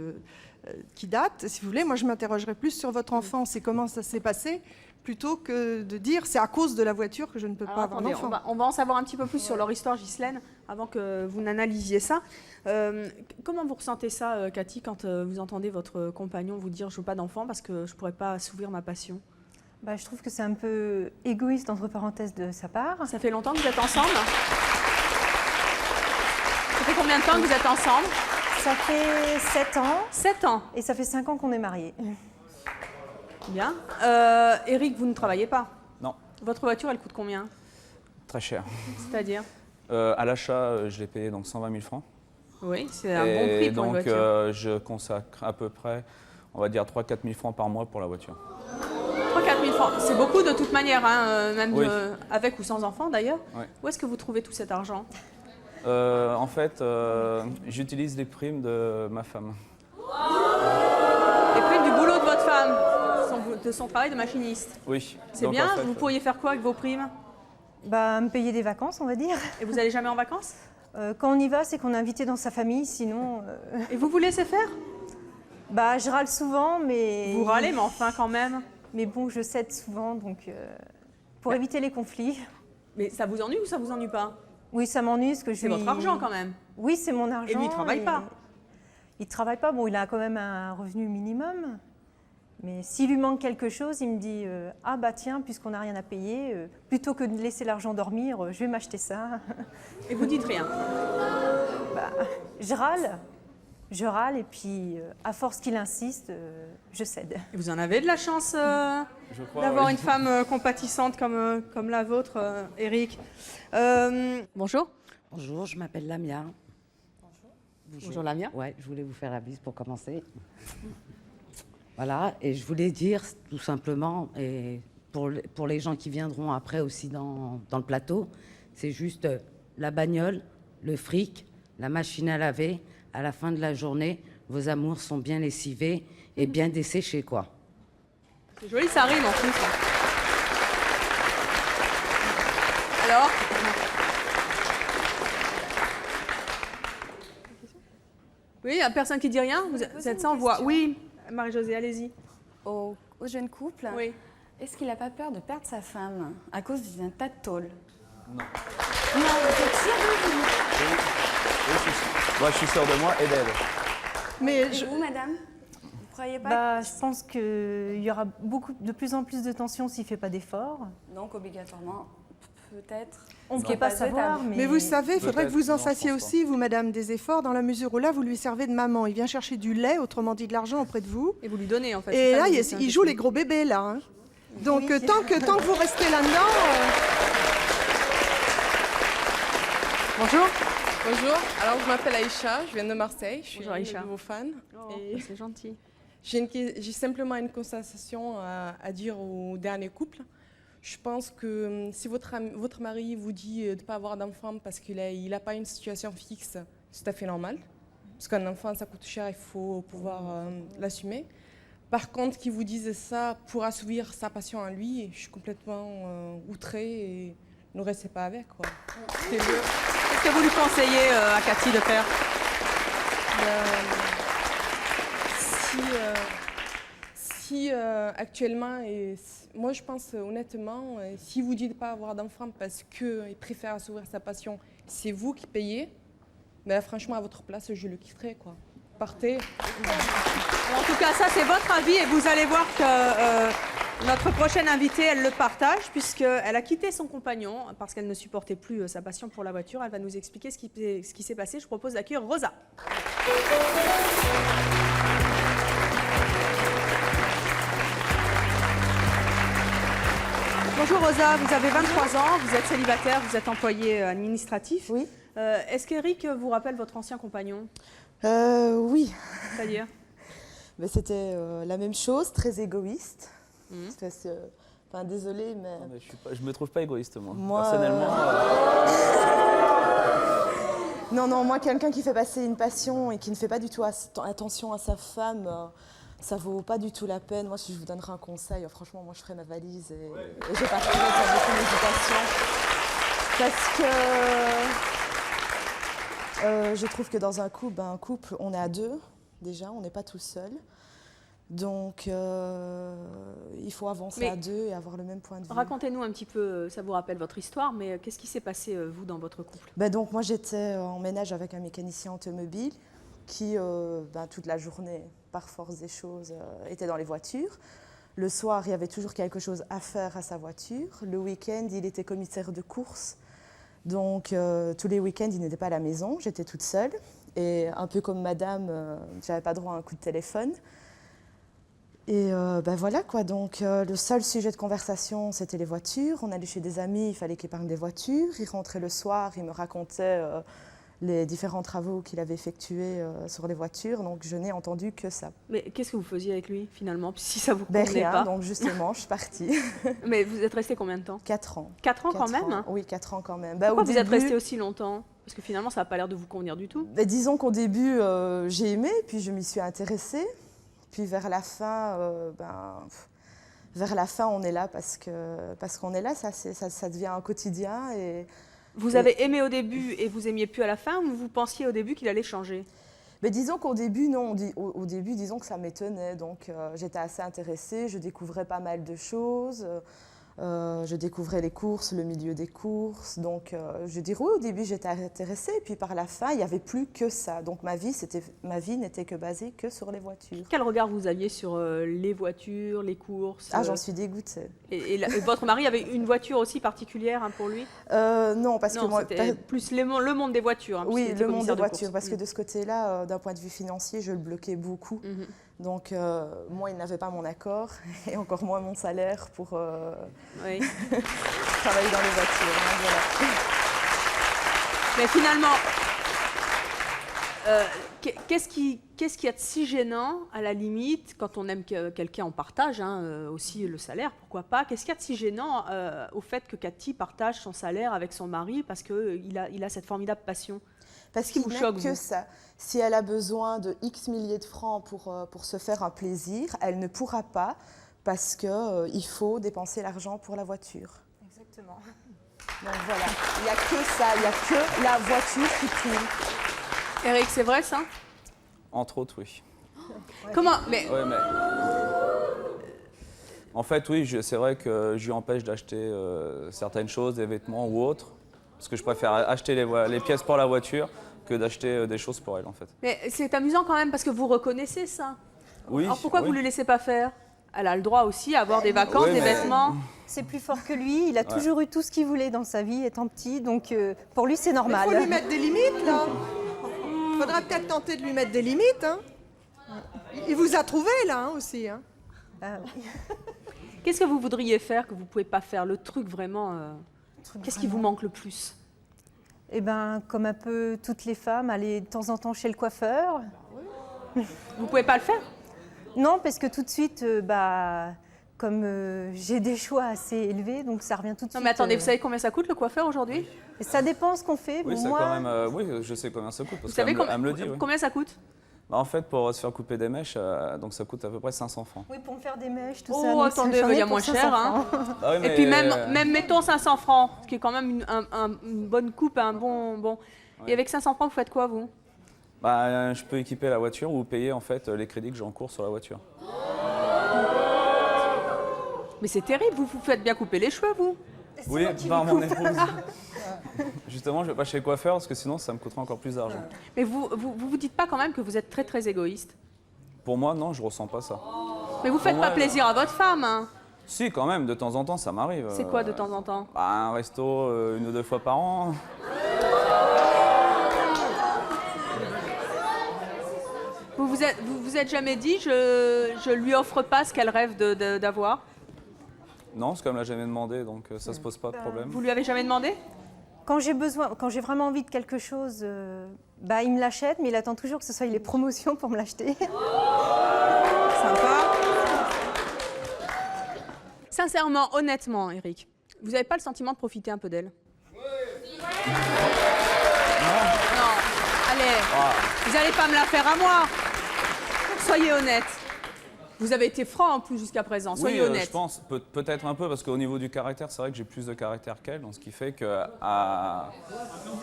qui date, si vous voulez. Moi, je m'interrogerais plus sur votre enfance et comment ça s'est passé, plutôt que de dire c'est à cause de la voiture que je ne peux pas avoir d'enfant. On va en savoir un petit peu plus sur leur histoire, Ghislaine, avant que vous n'analysiez ça. Comment vous ressentez ça, Cathy, quand vous entendez votre compagnon vous dire je veux pas d'enfant parce que je pourrais pas assouvir ma passion? Bah, je trouve que c'est un peu égoïste, entre parenthèses, de sa part. Ça fait longtemps que vous êtes ensemble? Ça fait combien de temps que vous êtes ensemble? Ça fait 7 ans. 7 ans. Et ça fait 5 ans qu'on est mariés. Bien. Eric, vous ne travaillez pas? Non. Votre voiture, elle coûte combien? Très cher. C'est-à-dire? À l'achat, je l'ai payé donc 120 000 francs. Oui, c'est un bon prix pour une voiture. Et donc, je consacre à peu près, on va dire 3 000 à 4 000 francs par mois pour la voiture. 3 000 à 4 000 francs, c'est beaucoup de toute manière, hein, même oui. Avec ou sans enfant d'ailleurs. Oui. Où est-ce que vous trouvez tout cet argent? En fait, j'utilise les primes de ma femme. Les primes du boulot de votre femme, de son travail de machiniste? Oui. C'est bien, en fait, vous pourriez faire quoi avec vos primes? Bah, me payer des vacances, on va dire. Et vous n'allez jamais en vacances? Quand on y va, c'est qu'on est invité dans sa famille, sinon... Et vous laissez faire? Bah, je râle souvent, mais... Vous râlez, mais enfin quand même. Mais bon, je cède souvent, donc pour éviter les conflits. Mais ça vous ennuie ou ça vous ennuie pas? Oui, ça m'ennuie, parce que c'est votre argent quand même. Oui, c'est mon argent. Et lui, il ne travaille pas? Il ne travaille pas. Bon, il a quand même un revenu minimum. Mais s'il lui manque quelque chose, il me dit ah bah tiens, puisqu'on n'a rien à payer, plutôt que de laisser l'argent dormir, je vais m'acheter ça. Et vous dites rien? Bah, je râle et puis à force qu'il insiste, je cède. Et vous en avez de la chance d'avoir une femme compatissante comme la vôtre, Eric. Bonjour. Bonjour, je m'appelle Lamia. Bonjour Lamia. Ouais, je voulais vous faire la bise pour commencer. Voilà, et je voulais dire tout simplement, et pour les gens qui viendront après aussi dans le plateau, c'est juste la bagnole, le fric, la machine à laver. À la fin de la journée, vos amours sont bien lessivés et bien desséchés, quoi. C'est joli, ça rime en plus. Alors? Oui, il n'y a personne qui dit rien? Vous êtes sans voix. Oui, Marie-Josée, allez-y. Au jeune couple, oui. Est-ce qu'il n'a pas peur de perdre sa femme à cause d'un tas de tôle? Non. Non, vous êtes sûr de vous? Moi, je suis sûr de moi et d'elle. Mais vous, madame? Vous croyez pas? Bah, je pense qu'il y aura de plus en plus de tensions s'il ne fait pas d'efforts. Donc, obligatoirement, peut-être. On ne peut pas savoir, mais vous savez, il faudrait que vous en fassiez aussi, vous, madame, des efforts, dans la mesure où là, vous lui servez de maman. Il vient chercher du lait, autrement dit de l'argent auprès de vous. Et vous lui donnez, en fait. Et là, il joue les gros bébés, là. Hein. Donc, oui. tant que vous restez là-dedans... Bonjour. Bonjour, alors je m'appelle Aïcha, je viens de Marseille, je suis Bonjour, Aïcha. une de vos fans. Oh, c'est gentil. J'ai simplement une constatation à dire au dernier couple. Je pense que si votre mari vous dit de ne pas avoir d'enfant parce qu'il n'a pas une situation fixe, c'est tout à fait normal. Parce qu'un enfant, ça coûte cher, il faut pouvoir l'assumer. Par contre, qu'ils vous disent ça pour assouvir sa passion en lui, je suis complètement outrée et ne restez pas avec, quoi. Qu'est-ce que vous lui conseillez à Cathy de faire? Si actuellement, et moi je pense honnêtement, si vous dites pas avoir d'enfant parce qu'il préfère assouvir sa passion, c'est vous qui payez, ben franchement à votre place je le quitterai, quoi. Partez. Alors, en tout cas, ça c'est votre avis et vous allez voir que notre prochaine invitée, elle le partage puisqu'elle a quitté son compagnon parce qu'elle ne supportait plus sa passion pour la voiture. Elle va nous expliquer ce qui s'est passé. Je propose d'accueillir Rosa. Bonjour Rosa, vous avez 23 ans, vous êtes célibataire, vous êtes employée administratif. Oui. Est-ce qu'Éric vous rappelle votre ancien compagnon? Oui. C'est-à-dire? C'était la même chose, très égoïste. Enfin, désolée, mais... Non, mais je me trouve pas égoïste, moi. Personnellement... Non, moi, quelqu'un qui fait passer une passion et qui ne fait pas du tout attention à sa femme, ça vaut pas du tout la peine. Moi, si je vous donnerais un conseil, franchement, moi, je ferais ma valise et je partirais sans aucune hésitation. Parce que je trouve que dans un couple, on est à deux, déjà, on n'est pas tout seul. Donc, il faut avancer à deux et avoir le même point de vue. Racontez-nous un petit peu, ça vous rappelle votre histoire, mais qu'est-ce qui s'est passé, vous, dans votre couple? Donc, moi, j'étais en ménage avec un mécanicien automobile qui, toute la journée, par force des choses, était dans les voitures. Le soir, il y avait toujours quelque chose à faire à sa voiture. Le week-end, il était commissaire de course. Donc, tous les week-ends, il n'était pas à la maison. J'étais toute seule. Et un peu comme madame, je n'avais pas droit à un coup de téléphone. Et voilà quoi, donc le seul sujet de conversation c'était les voitures. On allait chez des amis, il fallait qu'il parle des voitures. Il rentrait le soir, il me racontait les différents travaux qu'il avait effectués sur les voitures. Donc je n'ai entendu que ça. Mais qu'est-ce que vous faisiez avec lui finalement, si ça vous convenait rien, pas? donc justement je suis partie. Mais vous êtes resté combien de temps? 4 ans. 4 ans quand même ans. Oui, 4 ans quand même. Pourquoi vous êtes resté aussi longtemps? Parce que finalement ça n'a pas l'air de vous convenir du tout. Disons qu'au début j'ai aimé, puis je m'y suis intéressée. Puis vers la fin, on est là parce qu'on est là, ça devient un quotidien. Vous avez aimé au début et vous aimiez plus à la fin, ou vous pensiez au début qu'il allait changer? Mais disons qu'au début, non. Au début, disons que ça m'étonnait. Donc j'étais assez intéressée, je découvrais pas mal de choses. Je découvrais les courses, le milieu des courses. Donc, je dirais, oui, au début, j'étais intéressée. Et puis, par la fin, il n'y avait plus que ça. Donc, ma vie n'était que basée que sur les voitures. Quel regard vous aviez sur les voitures, les courses? Ah, j'en suis dégoûtée. Et votre mari avait une voiture aussi particulière pour lui? Non, parce que moi... c'était plus le monde des voitures. Hein, oui, le monde des voitures. Parce que de ce côté-là, d'un point de vue financier, je le bloquais beaucoup. Donc, moi, il n'avait pas mon accord et encore moins mon salaire pour travailler dans les voitures. Donc, voilà. Mais finalement, qu'est-ce qu'il y a de si gênant, à la limite, quand on aime quelqu'un, on partage aussi le salaire, pourquoi pas? Qu'est-ce qu'il y a de si gênant au fait que Cathy partage son salaire avec son mari parce qu'il a cette formidable passion? Parce qu'il n'y a que ça. Si elle a besoin de X milliers de francs pour se faire un plaisir, elle ne pourra pas parce qu'il faut dépenser l'argent pour la voiture. Exactement. Donc voilà, il n'y a que ça, il n'y a que la voiture qui tourne. Eric, c'est vrai ça? Entre autres, oui. Comment? Mais... Ouais, mais... En fait, oui, c'est vrai que je lui empêche d'acheter certaines choses, des vêtements ou autres. Parce que je préfère acheter les pièces pour la voiture que d'acheter des choses pour elle, en fait. Mais c'est amusant quand même parce que vous reconnaissez ça. Oui. Alors pourquoi vous ne le laissez pas faire? Elle a le droit aussi à avoir des vacances, des vêtements. C'est plus fort que lui. Il a toujours eu tout ce qu'il voulait dans sa vie étant petit. Donc pour lui, c'est normal. Il faut lui mettre des limites, là. Il faudra peut-être tenter de lui mettre des limites. Hein. Il vous a trouvé, là, aussi. Hein. Qu'est-ce que vous voudriez faire que vous ne pouvez pas faire? Le truc vraiment... Qu'est-ce qui vous manque le plus? Eh bien, comme un peu toutes les femmes, aller de temps en temps chez le coiffeur. Vous ne pouvez pas le faire? Non, parce que tout de suite, comme j'ai des choix assez élevés, donc ça revient tout de suite. Non, mais attendez, vous savez combien ça coûte le coiffeur aujourd'hui? Ça dépend ce qu'on fait. Oui, moi... quand même, oui, je sais combien ça coûte. Parce vous savez elle me le dit, oui. Combien ça coûte? Bah, en fait, pour se faire couper des mèches, donc ça coûte à peu près 500 francs. Oui, pour me faire des mèches, tout ça. ça. Oh, attendez, il y a moins cher. Hein. Ah oui, mais... Et puis même mettons 500 francs, ce qui est quand même une bonne coupe, un bon... Ouais. Et avec 500 francs, vous faites quoi, vous? Bah, je peux équiper la voiture ou payer en fait les crédits que j'ai en cours sur la voiture. Mais c'est terrible, vous faites bien couper les cheveux, vous? Oui, par mon épouse. Justement, je ne vais pas chez le coiffeur parce que sinon, ça me coûterait encore plus d'argent. Mais vous dites pas quand même que vous êtes très très égoïste? Pour moi, non, je ressens pas ça. Mais vous faites pas plaisir à votre femme, hein? Si, quand même, de temps en temps, ça m'arrive. C'est quoi de temps en temps? Bah, un resto 1 ou 2 fois par an. Vous êtes jamais dit, je lui offre pas ce qu'elle rêve d'avoir? Non, parce qu'elle me l'a jamais demandé, donc ça se pose pas de problème. Vous lui avez jamais demandé? Quand j'ai vraiment envie de quelque chose, il me l'achète, mais il attend toujours que ce soit les promotions pour me l'acheter. Sympa. Sincèrement, honnêtement, Eric, vous n'avez pas le sentiment de profiter un peu d'elle? Non. Allez, vous n'allez pas me la faire à moi. Soyez honnête. Vous avez été franc en plus jusqu'à présent, soyez honnête. Je pense, peut-être un peu, parce qu'au niveau du caractère, c'est vrai que j'ai plus de caractère qu'elle, donc ce qui fait que...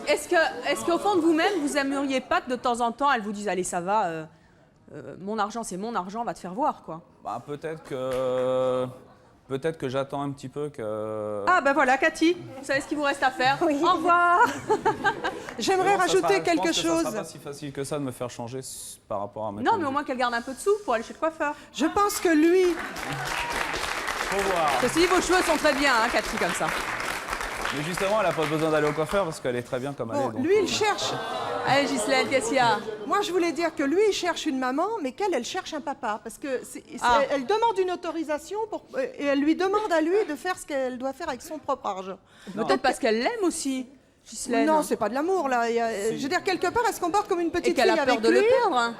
Est-ce qu'au fond de vous-même, vous aimeriez pas que de temps en temps, elle vous dise « Allez, ça va, mon argent, c'est mon argent, va te faire voir, quoi ». Peut-être que j'attends un petit peu que... Ah ben voilà, Cathy, vous savez ce qu'il vous reste à faire. Oui. Au revoir. J'aimerais rajouter quelque chose. Ça sera pas si facile que ça de me faire changer par rapport à ma Non, mais au moins qu'elle garde un peu de sous pour aller chez le coiffeur. Je pense que lui... Faut voir. Ceci dit, vos cheveux sont très bien, hein, Cathy, comme ça. Mais justement, elle n'a pas besoin d'aller au coiffeur parce qu'elle est très bien comme elle est. Donc... Lui, il cherche... Allez, Ghislaine, qu'est-ce qu'il y a? Moi, je voulais dire que lui, il cherche une maman, mais elle cherche un papa. Parce que elle demande une autorisation et elle lui demande à lui de faire ce qu'elle doit faire avec son propre argent. Peut-être parce qu'elle l'aime aussi, Ghislaine. Non, c'est pas de l'amour, là. Je veux dire, quelque part, elle se comporte comme une petite fille avec lui. Et qu'elle a peur de le perdre, hein.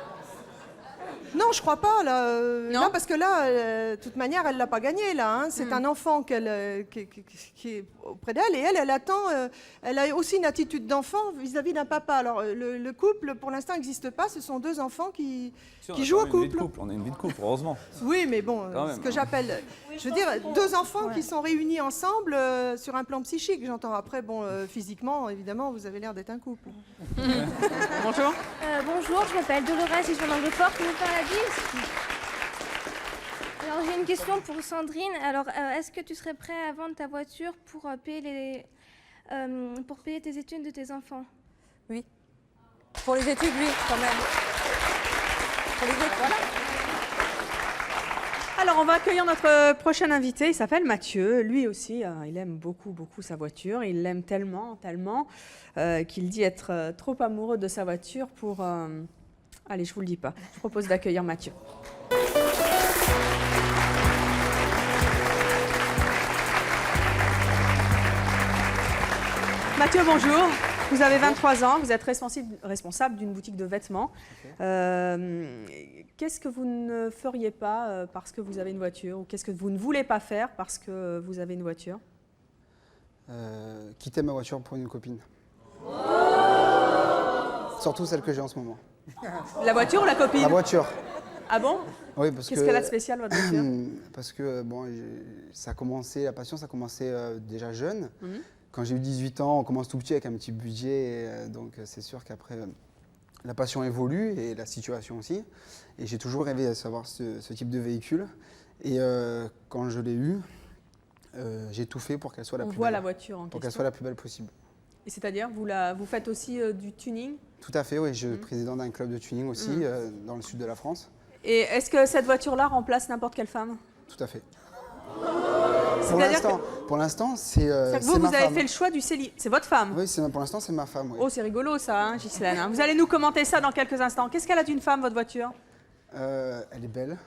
Non, je crois pas, là. Non, parce que là, de toute manière, elle l'a pas gagné, là. Hein. C'est un enfant qui est auprès d'elle. Et elle attend... elle a aussi une attitude d'enfant vis-à-vis d'un papa. Alors, le couple, pour l'instant, n'existe pas. Ce sont 2 enfants qui jouent au couple. On a une vie de couple, heureusement. Oui, mais bon, ce que j'appelle... Je veux dire, 2 enfants qui sont réunis ensemble sur un plan psychique, j'entends. Après, bon, physiquement, évidemment, vous avez l'air d'être un couple. Bonjour. Bonjour, je m'appelle Dolores et je viens d'Angleterre. Comment faire la vie? Alors Alors j'ai une question pour Sandrine. Alors est-ce que tu serais prêt à vendre ta voiture pour payer tes études de tes enfants? Oui. Pour les études, oui, quand même. Pour les études, voilà. Alors, on va accueillir notre prochain invité. Il s'appelle Mathieu. Lui aussi, il aime beaucoup, beaucoup sa voiture. Il l'aime tellement, tellement qu'il dit être trop amoureux de sa voiture pour... Allez, je vous le dis pas. Je propose d'accueillir Mathieu. Mathieu, bonjour. Vous avez 23 ans, vous êtes responsable d'une boutique de vêtements. Qu'est-ce que vous ne feriez pas parce que vous avez une voiture ou qu'est-ce que vous ne voulez pas faire parce que vous avez une voiture? Quitter ma voiture pour une copine. Surtout celle que j'ai en ce moment. La voiture ou la copine? La voiture. Ah bon? Oui, parce que... Qu'est-ce qu'elle a de spécial, votre voiture? Parce que bon, la passion, ça a commencé déjà jeune. Quand j'ai eu 18 ans, on commence tout petit avec un petit budget, donc c'est sûr qu'après, la passion évolue et la situation aussi. Et j'ai toujours rêvé de savoir ce type de véhicule. Et quand je l'ai eu, j'ai tout fait pour qu'elle soit la plus belle. On voit la voiture en question. Pour qu'elle soit la plus belle possible. Et c'est-à-dire, vous faites aussi du tuning? Tout à fait, oui. Je suis président d'un club de tuning aussi, dans le sud de la France. Et est-ce que cette voiture-là remplace n'importe quelle femme? Tout à fait. C'est-à-dire pour l'instant, c'est vous avez fait le choix du célibat. C'est votre femme? Oui, pour l'instant, c'est ma femme. Oui. Oh, c'est rigolo ça, hein, Ghislaine. Hein. Vous allez nous commenter ça dans quelques instants. Qu'est-ce qu'elle a d'une femme, votre voiture? Elle est belle.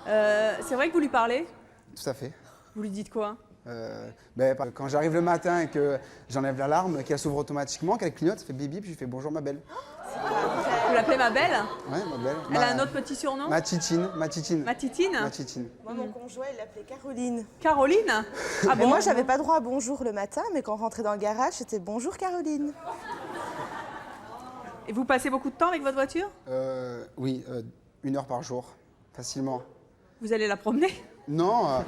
C'est vrai que vous lui parlez? Tout à fait. Vous lui dites quoi? Quand j'arrive le matin et que j'enlève l'alarme, qu'elle s'ouvre automatiquement, qu'elle clignote, ça fait bip bip, je lui fais bonjour ma belle. Vous l'appelez ma belle? Oui, ma belle. Elle a un autre petit surnom? Ma titine. Ma titine? Ma titine. Moi, mon conjoint, il l'appelait Caroline. Caroline? Ah bon? Moi, j'avais pas droit à bonjour le matin, mais quand on rentrait dans le garage, c'était bonjour Caroline. Et vous passez beaucoup de temps avec votre voiture? Oui, 1 heure par jour, facilement. Vous allez la promener? Non,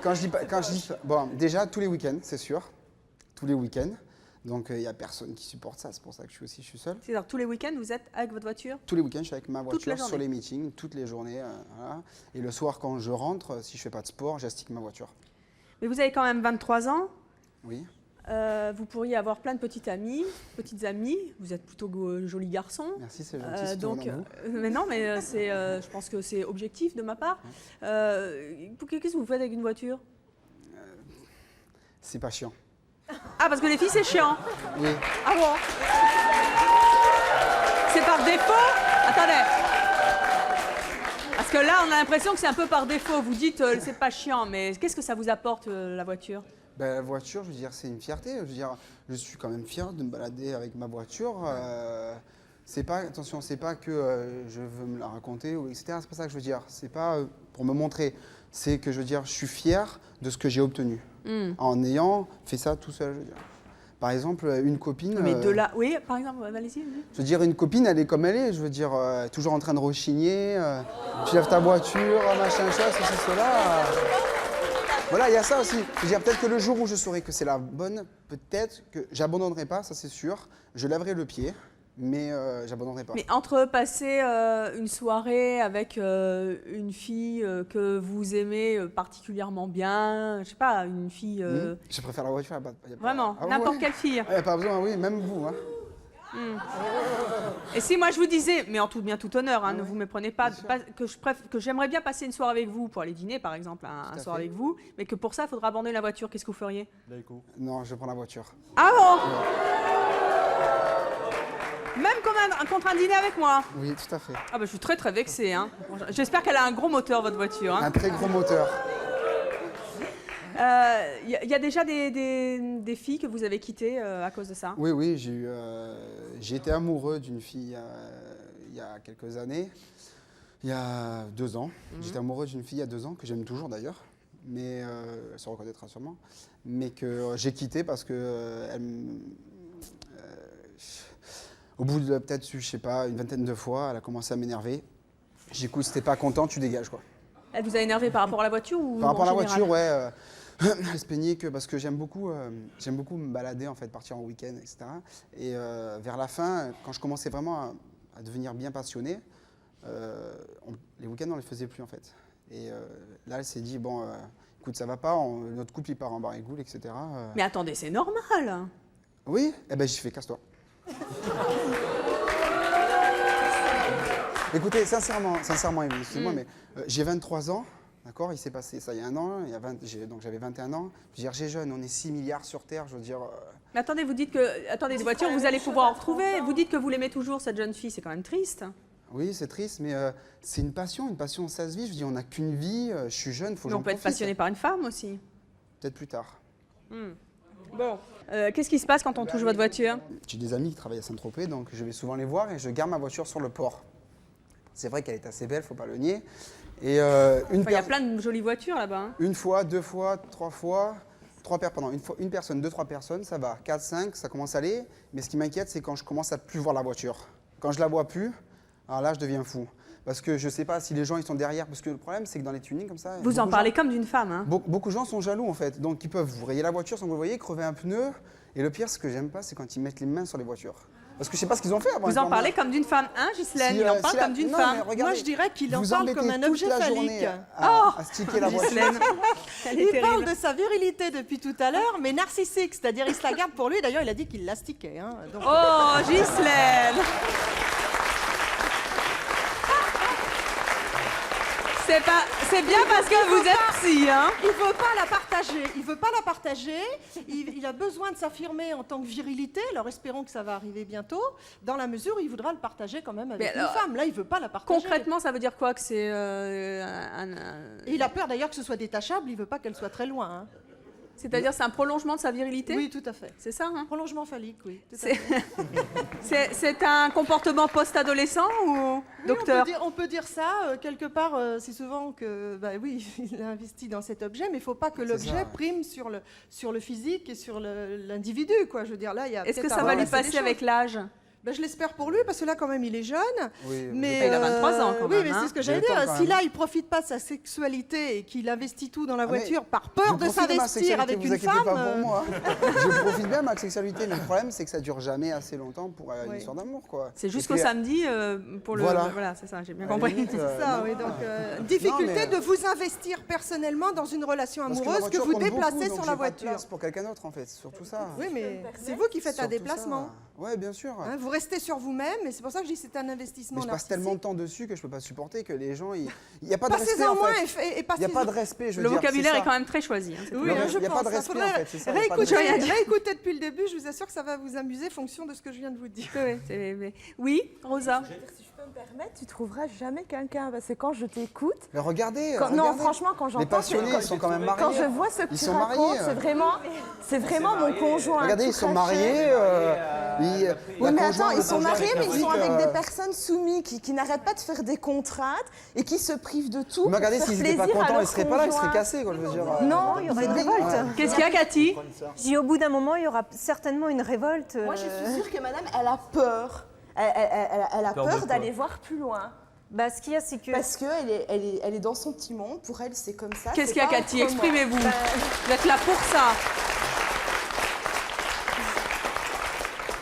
quand je dis bon, déjà tous les week-ends, c'est sûr, tous les week-ends. Donc il n'y a personne qui supporte ça, c'est pour ça que je suis seul. C'est-à-dire tous les week-ends, vous êtes avec votre voiture? Tous les week-ends, je suis avec ma voiture sur les meetings, toutes les journées. Voilà. Et le soir, quand je rentre, si je ne fais pas de sport, j'astique ma voiture. Mais vous avez quand même 23 ans. Oui. Vous pourriez avoir plein de petites amies. Vous êtes plutôt joli garçon. Merci, c'est gentil. Donc, mais non, mais je pense que c'est objectif de ma part. Qu'est-ce que vous faites avec une voiture? C'est pas chiant. Ah, parce que les filles, c'est chiant. Oui. Ah bon? C'est par défaut? Attendez. Parce que là, on a l'impression que c'est un peu par défaut. Vous dites, c'est pas chiant, mais qu'est-ce que ça vous apporte, la voiture? La voiture, je veux dire, c'est une fierté. Je veux dire, je suis quand même fier de me balader avec ma voiture. Attention, c'est pas que je veux me la raconter, ou etc. C'est pas ça que je veux dire. C'est pas pour me montrer. C'est que je veux dire, je suis fier de ce que j'ai obtenu en ayant fait ça tout seul. Je veux dire. Par exemple, une copine. Mais de là, oui, par exemple, allez-y. Je veux dire, une copine, elle est comme elle est. Je veux dire, toujours en train de rechigner. Tu lèves ta voiture, machin, chose, ceci, cela. Voilà, il y a ça aussi. Je veux dire, peut-être que le jour où je saurai que c'est la bonne, peut-être que j'abandonnerai pas, ça c'est sûr. Je lèverai le pied, mais j'abandonnerai pas. Mais entre passer une soirée avec une fille que vous aimez particulièrement bien, je sais pas, une fille... Je préfère la voiture. Vraiment, n'importe quelle fille. Pas besoin, oui, même vous. Hein. Et si moi je vous disais, mais en tout bien tout honneur, hein, ne vous méprenez pas, que j'aimerais bien passer une soirée avec vous pour aller dîner par exemple, un soir avec vous, mais que pour ça il faudra abandonner la voiture, qu'est-ce que vous feriez? Non, je prends la voiture. Ah bon? Même contre un dîner avec moi? Oui, tout à fait. Ah bah, je suis très très vexée. Hein. J'espère qu'elle a un gros moteur, votre voiture. Hein. Un très gros moteur. Y a déjà des filles que vous avez quittées à cause de ça? Oui, j'ai été amoureux d'une fille il y a quelques années, il y a 2 ans. J'étais amoureux d'une fille il y a 2 ans, que j'aime toujours d'ailleurs, mais elle se reconnaîtra sûrement, mais que j'ai quitté parce que au bout de peut-être, je sais pas, une vingtaine de fois, elle a commencé à m'énerver. J'ai dit, écoute, si t'es pas content, tu dégages quoi. Elle vous a énervé par rapport à la voiture ou par rapport à la général? voiture, ouais. Elle se plaignait que parce que j'aime beaucoup me balader, en fait, partir en week-end, etc. Et vers la fin, quand je commençais vraiment à devenir bien passionné, les week-ends, on les faisait plus en fait. Et là, elle s'est dit, bon, écoute, ça va pas, notre couple, il part en barrigoule, etc. Mais attendez, c'est normal. Oui, eh ben, j'ai fait casse-toi. Écoutez, sincèrement, excusez-moi, mais j'ai 23 ans, d'accord? Il s'est passé ça il y a un an, donc j'avais 21 ans. Je veux dire, j'ai jeune, on est 6 milliards sur Terre, je veux dire... Mais attendez, vous dites que... Attendez, des voitures, vous allez pouvoir en retrouver. Vous dites que vous l'aimez toujours, cette jeune fille, c'est quand même triste. Oui, c'est triste, mais c'est une passion, ça se vit. Je dis, on n'a qu'une vie, je suis jeune, faut que Mais on peut être passionné par une femme aussi. Peut-être plus tard. Bon, qu'est-ce qui se passe quand on touche votre voiture? J'ai des amis qui travaillent à Saint-Tropez, donc je vais souvent les voir et je garde ma voiture sur le port. C'est vrai qu'elle est assez belle, faut pas le nier. Et Il y a plein de jolies voitures là-bas. Hein. Une fois, 2 fois, 3 fois, une personne, 2, 3 personnes, ça va. 4, 5, ça commence à aller. Mais ce qui m'inquiète, c'est quand je commence à plus voir la voiture. Quand je la vois plus, alors là, je deviens fou. Parce que je sais pas si les gens ils sont derrière. Parce que le problème, c'est que dans les tunings comme ça... Vous en parlez comme d'une femme. Hein. Beaucoup de gens sont jaloux en fait. Donc ils peuvent vous rayer la voiture sans que vous le voyez, crever un pneu. Et le pire, ce que j'aime pas, c'est quand ils mettent les mains sur les voitures. Parce que je sais pas ce qu'ils ont fait avant. Vous en parlez comme d'une femme, hein, Ghislaine? Il en parle comme d'une femme. Moi, je dirais qu'il en parle comme un objet phallique. À sticker la voiture. Il parle de sa virilité depuis tout à l'heure, mais narcissique, c'est-à-dire il se la garde pour lui. D'ailleurs, il a dit qu'il la stickait. Hein, donc... Oh, Ghislaine! C'est bien parce que vous êtes psy, hein? Il veut pas la partager. Il veut pas la partager. Il a besoin de s'affirmer en tant que virilité. Alors espérons que ça va arriver bientôt, dans la mesure où il voudra le partager quand même avec une femme. Là, il veut pas la partager. Concrètement, ça veut dire quoi que c'est Il a peur d'ailleurs que ce soit détachable. Il veut pas qu'elle soit très loin. Hein. C'est-à-dire c'est un prolongement de sa virilité? Oui, tout à fait. C'est ça, hein? Prolongement phallique, oui. C'est un comportement post-adolescent ou docteur? On peut dire ça. Quelque part, c'est souvent que, bah oui, il a investi dans cet objet, mais il ne faut pas que l'objet prime sur le physique et sur l'individu, quoi. Je veux dire, là, il y a. Est-ce que ça va lui passer avec l'âge? Ben, je l'espère pour lui, parce que là, quand même, il est jeune. Oui, mais il a 23 ans, quand même. Oui, mais c'est ce que j'allais dire. Si là, il ne profite pas de sa sexualité et qu'il investit tout dans la voiture par peur de s'investir avec une femme... Pas pour moi. Je profite bien de ma sexualité, mais le problème, c'est que ça ne dure jamais assez longtemps pour une histoire d'amour, quoi. C'est jusqu'au samedi pour le... Voilà, c'est ça, j'ai bien compris. C'est ça, oui. Donc, difficulté de vous investir personnellement dans une relation amoureuse que vous déplacez sur la voiture. Place pour quelqu'un d'autre, en fait, c'est surtout ça. Oui, mais c'est vous qui faites un déplacement. Oui, bien sûr. Vous restez sur vous-même, et c'est pour ça que je dis que c'est un investissement narcissique. Mais je passe tellement de temps dessus que je ne peux pas supporter que les gens... Il n'y a pas de respect, en fait. Il n'y a pas de respect, je veux dire. Le vocabulaire est quand même très choisi. Oui, je pense. Il n'y a pas de respect, en fait, c'est ça. Réécoutez depuis le début, je vous assure que ça va vous amuser, fonction de ce que je viens de vous dire. Oui, Rosa? Si je peux me permettre, tu trouveras jamais quelqu'un, parce que quand je t'écoute... Mais regardez, Non, franchement, quand j'entends... Les passionnés, ils sont quand même mariés. Quand je vois ce que tu racontes, c'est vraiment mon conjoint. Regardez, ils sont mariés... Oui, mais attends, ils sont mariés, mais ils sont avec des personnes soumises qui n'arrêtent pas de faire des contraintes et qui se privent de tout. Mais regardez, s'ils n'étaient pas contents, ils ne seraient pas là, ils seraient cassés, quoi, je veux dire. Non, il y aurait une révolte. Qu'est-ce qu'il y a, Cathy? Au bout d'un moment, il y aura certainement une révolte. Moi, je suis sûre que madame, elle a peur. Elle a peur d'aller voir plus loin. Bah, ce qu'il y a, c'est que... Parce qu'elle est dans son petit monde. Pour elle, c'est comme ça. Qu'est-ce qu'il y a, Cathy? Exprimez-vous. Vous êtes là pour ça.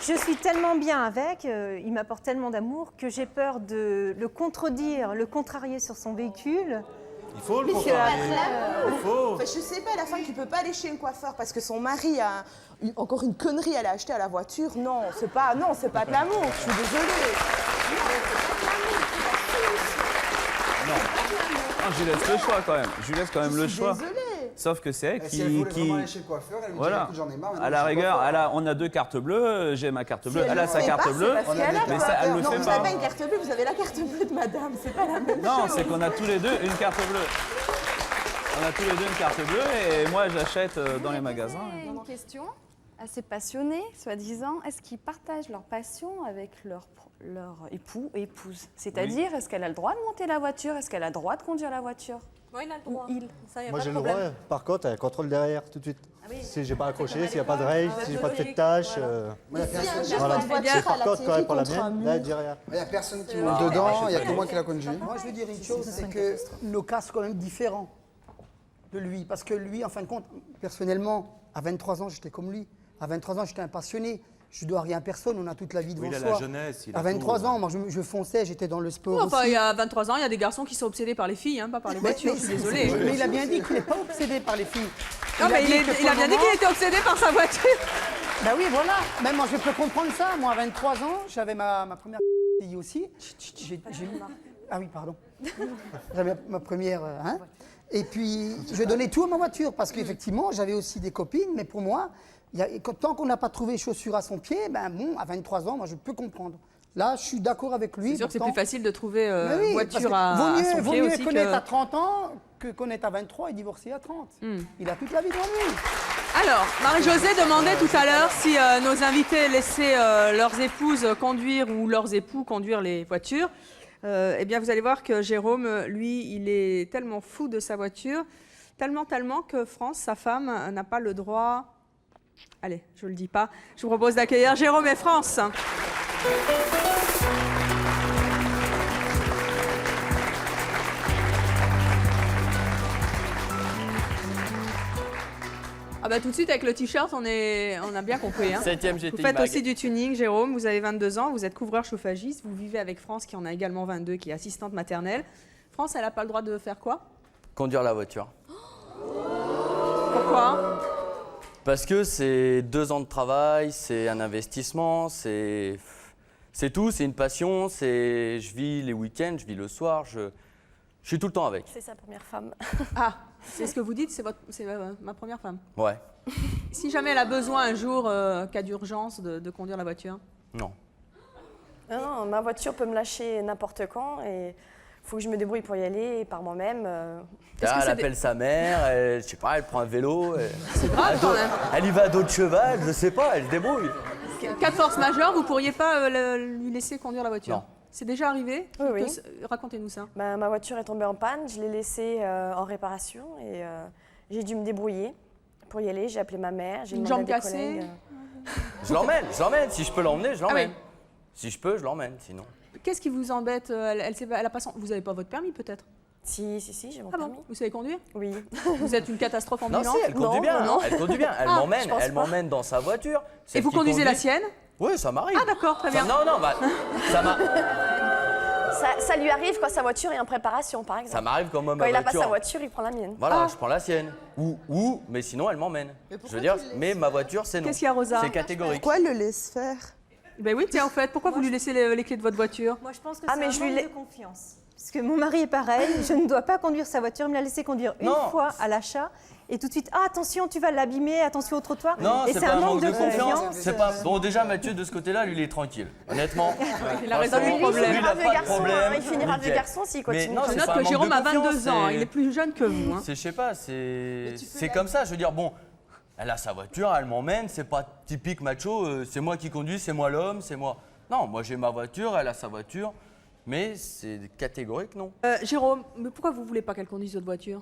Je suis tellement bien avec, il m'apporte tellement d'amour que j'ai peur de le contredire, le contrarier sur son véhicule. Il faut le contrarier. Il faut. Enfin, je sais pas, la femme qui peut pas aller chez un coiffeur parce que son mari a encore une connerie, elle a acheté à la voiture. Non, c'est pas de l'amour. Je suis désolée. Non, je lui laisse le choix quand même. Je lui laisse quand même le choix. Désolée. Sauf que c'est Si elle voulait vraiment aller chez le coiffeur, elle me dirait, écoute, j'en ai marre. À la rigueur, on a 2 cartes bleues, j'ai ma carte bleue, elle a sa carte bleue, mais ça, elle le fait pas. Non, vous n'avez pas une carte bleue, vous avez la carte bleue de madame, c'est pas la même chose. Non, c'est qu'on a tous les deux une carte bleue. On a tous les deux une carte bleue et moi j'achète dans les magasins. Une question assez passionnée, soi-disant. Est-ce qu'ils partagent leur passion avec leur époux et épouse? C'est-à-dire, est-ce qu'elle a le droit de monter la voiture? Est-ce qu'elle a le droit de conduire la voiture? Oui, il a le droit. Moi j'ai le droit, par contre, elle contrôle derrière tout de suite. Si j'ai pas accroché, s'il n'y a pas de règle, si j'ai pas de fait de tâche. Voilà. Par contre, quand elle prend la mienne, là elle dit rien. Il n'y a personne qui monte dedans, il n'y a que moi qui la conduis. Moi je veux dire une chose, c'est que nos cas sont quand même différents de lui. Parce que lui, en fin de compte, personnellement, à 23 ans, j'étais comme lui. À 23 ans, j'étais un passionné. je dois rien à personne, on a toute la vie devant il a soi. la jeunesse, il a à 23 tout, ans, moi je fonçais, j'étais dans le sport Enfin, aussi. il y a 23 ans, il y a des garçons qui sont obsédés par les filles, hein, pas par les voitures, je suis désolée. Mais il a bien dit qu'il n'est pas obsédé par les filles. Non, mais il a bien dit qu'il était obsédé par sa voiture. Ben oui, voilà. Même moi, je peux comprendre ça. Moi, à 23 ans, j'avais ma première fille aussi. Ah oui, pardon. J'avais ma première... hein. Et puis, je donnais tout à ma voiture parce qu'effectivement, j'avais aussi des copines. Mais pour moi, tant qu'on n'a pas trouvé chaussure à son pied, ben bon, à 23 ans, moi, je peux comprendre. Là, je suis d'accord avec lui. C'est sûr que c'est pourtant- plus facile de trouver Mais oui, voiture parce que à son vaut pied mieux aussi connaître que... à 30 ans que connaître à 23 et divorcer à 30. Il a toute la vie devant lui. Alors, Marie-Josée demandait tout à l'heure si nos invités laissaient leurs épouses conduire ou leurs époux conduire les voitures. Eh bien, vous allez voir que Jérôme, lui, il est tellement fou de sa voiture, tellement que France, sa femme, n'a pas le droit... Allez, je ne le dis pas. Je vous propose d'accueillir Jérôme et France. Ah bah tout de suite avec le t-shirt, on a bien compris. Hein. 7e GTI Vous faites Mag. aussi du tuning, Jérôme. Vous avez 22 ans, vous êtes couvreur chauffagiste, vous vivez avec France qui en a également 22, qui est assistante maternelle. France, elle n'a pas le droit de faire quoi? Conduire la voiture. Pourquoi? Parce que c'est 2 ans de travail, c'est un investissement, c'est tout, c'est une passion, je vis les week-ends, je vis le soir, je suis tout le temps avec. C'est sa première femme. Ah, c'est ce que vous dites, c'est ma première femme. Ouais, Si jamais elle a besoin un jour, cas d'urgence, de conduire la voiture? non. Non, ma voiture peut me lâcher n'importe quand et il faut que je me débrouille pour y aller par moi-même. Elle appelle sa mère, je sais pas, elle prend un vélo. C'est grave quand même. Elle y va à dos de cheval, je sais pas, elle se débrouille. Cas de force majeure, vous pourriez pas lui laisser conduire la voiture? Non. C'est déjà arrivé? Oui, oui. Racontez-nous ça. Ma voiture est tombée en panne, je l'ai laissée en réparation et j'ai dû me débrouiller pour y aller. J'ai appelé ma mère, j'ai Une demandé jambe à des cassée? collègues. Je l'emmène, si je peux l'emmener, je l'emmène. Ah Si je peux, je l'emmène, sinon. Qu'est-ce qui vous embête? Elle a pas vous n'avez pas votre permis peut-être? Si, j'ai mon permis. Vous savez conduire? Oui. Vous êtes une catastrophe Non, ambulante? si, elle conduit bien. non. Elle conduit bien. Elle Ah, m'emmène, je pense elle pas. m'emmène dans sa voiture. Et Celle vous qui conduisez la conduit- sienne? Oui, ça m'arrive. Ah d'accord, très bien. Non, ça m'a. Ça lui arrive quand sa voiture est en préparation, par exemple. Ça m'arrive quand même Quand ma il n'a pas voiture. sa voiture, il prend la mienne. Voilà, je prends la sienne. Mais sinon, elle m'emmène. Je veux dire, mais ma voiture, c'est non. Qu'est-ce qu'il y a, Rosa? C'est catégorique. Pourquoi elle le laisse faire? Ben oui, tiens, en fait, pourquoi vous lui laissez les clés de votre voiture? Moi, je pense que Ah, c'est mais un je lui manque l'ai- de confiance. Parce que mon mari est pareil, je ne dois pas conduire sa voiture, me la laisser conduire une Non. fois à l'achat. Et tout de suite, ah, attention, tu vas l'abîmer, attention au trottoir. Non, et c'est pas un manque de confiance. C'est C'est pas. Bon, déjà, Mathieu, de ce côté-là, lui, il est tranquille. Honnêtement. Il a résolu le Lui, problème. il a pas de problème. Il finira vieux Nickel. garçon s'il continue. Mais non, Je c'est note pas un que manque Jérôme de a 22 confiance, ans, c'est- il est plus jeune que vous. Hein. Je sais pas, c'est comme ça. Je veux dire, bon, elle a sa voiture, elle m'emmène, c'est pas typique macho, c'est moi qui conduis, c'est moi l'homme, c'est moi. Non, moi j'ai ma voiture, elle a sa voiture, mais c'est catégorique, non. Jérôme, mais pourquoi vous voulez pas qu'elle conduise votre voiture?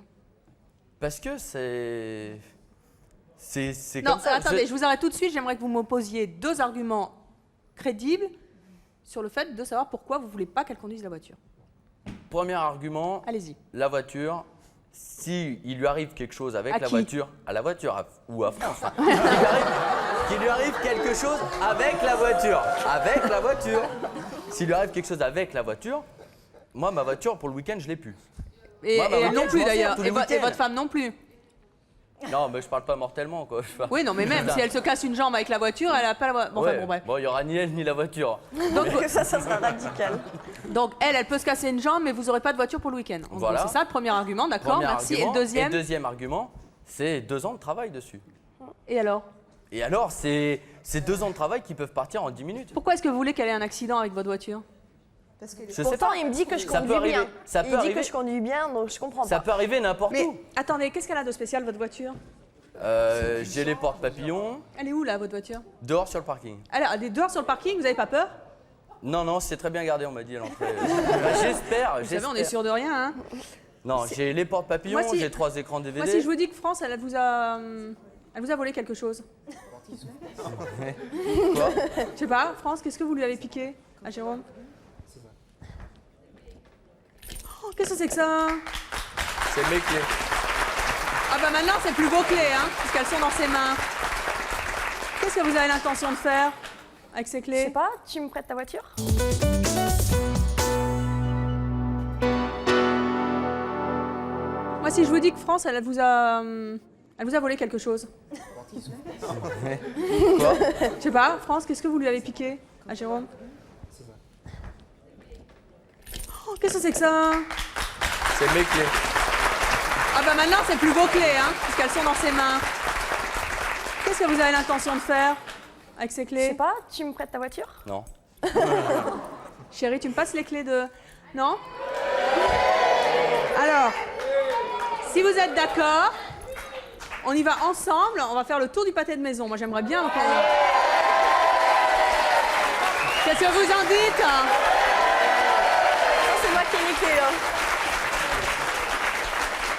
Parce que c'est Non, comme ça. attendez, je vous arrête tout de suite. J'aimerais que vous m'opposiez 2 arguments crédibles sur le fait de savoir pourquoi vous voulez pas qu'elle conduise la voiture. Premier argument, Allez-y. la voiture, si il lui arrive quelque chose avec À la qui voiture, à la voiture ou à France, hein, qu'il lui arrive quelque chose avec la voiture, s'il lui arrive quelque chose avec la voiture, moi ma voiture pour le week-end je l'ai plus. Et, Moi, ma et elle week-end, non je plus m'en sers d'ailleurs. tous les Et week-ends. votre femme non plus. Non, mais je parle pas mortellement quoi. Oui, non, mais même si elle se casse une jambe avec la voiture, elle a pas la voiture. Bon, enfin, Ouais. bon, bref. Bon, il y aura ni elle ni la voiture. Donc, ça sera radical. Donc elle peut se casser une jambe, mais vous n'aurez pas de voiture pour le week-end. En Voilà. gros, c'est ça le premier argument, d'accord, Premier merci. argument. Et le deuxième? Et deuxième argument, c'est 2 ans de travail dessus. Et alors? Et alors, c'est 2 ans de travail qui peuvent partir en 10 minutes. Pourquoi est-ce que vous voulez qu'elle ait un accident avec votre voiture? Parce que Je sais pourtant, pas. il me dit que je Ça conduis peut arriver. bien. Ça peut Il dit arriver. que je conduis bien, donc je comprends Ça pas. peut arriver n'importe Mais où. attendez, qu'est-ce qu'elle a de spécial votre voiture? J'ai les portes papillons, Elle est où là votre voiture? dehors sur le parking. Elle est dehors sur le parking, vous n'avez pas peur? Non, c'est très bien gardé, on m'a dit à l'entrée. J'espère. Vous savez, on est sûr de rien. Hein. Non, j'ai les portes papillons, Moi, si- j'ai 3 écrans DVD. Moi, si je vous dis que France, elle vous a volé quelque chose. Quoi? Je sais pas, France, qu'est-ce que vous lui avez piqué à Jérôme? Oh, qu'est-ce que c'est que ça? C'est mes clés. Ah bah maintenant, c'est plus vos clés, hein, puisqu'elles sont dans ses mains. Qu'est-ce que vous avez l'intention de faire? avec ses Je clés? sais pas, tu me prêtes ta voiture? Moi, si je vous dis que France, elle vous a volé quelque chose. Quoi? Je sais pas, France, qu'est-ce que vous lui avez piqué à Jérôme? Oh, qu'est-ce que c'est que ça? C'est mes clés. Ah bah maintenant, c'est plus vos clés, hein, puisqu'elles sont dans ses mains. Qu'est-ce que vous avez l'intention de faire avec ces clés? Je sais pas, tu me prêtes ta voiture? Non. Chérie, tu me passes les clés de... Non? Alors, si vous êtes d'accord, on y va ensemble. On va faire le tour du pâté de maison. Moi, j'aimerais bien qu'on... Qu'est-ce que vous en dites? C'est moi qui ai les clés, là.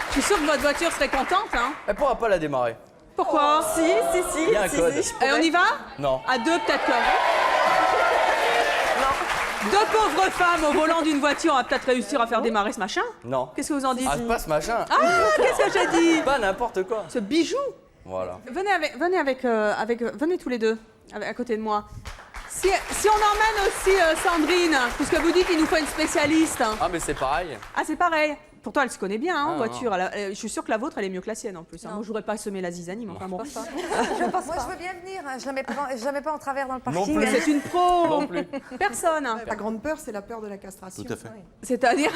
Je suis sûre que votre voiture serait contente, hein? Elle pourra pas la démarrer. Pourquoi? Si. Il y a un code. Et on y va? Non. À deux, peut-être que... Deux pauvres femmes au volant d'une voiture, on va peut-être réussir à faire démarrer ce machin. Non. Qu'est-ce que vous en dites? Ah, pas ce machin. Ah, qu'est-ce que j'ai dit? Pas n'importe quoi. Ce bijou. Voilà. Venez tous les deux, à côté de moi. Si on emmène aussi Sandrine, puisque vous dites qu'il nous faut une spécialiste. Ah, mais c'est pareil. Ah, c'est pareil. Pourtant, elle se connaît bien en Ah, voiture. Je suis sûre que la vôtre, elle est mieux que la sienne en plus. Hein. Moi, je n'aurais pas semé la zizanie, mais enfin bon. Moi, je veux bien venir. Je la mets pas en travers dans le parking. plus. C'est une pro. Non plus. Personne. La grande peur, c'est la peur de la castration. Tout à fait. C'est-à-dire...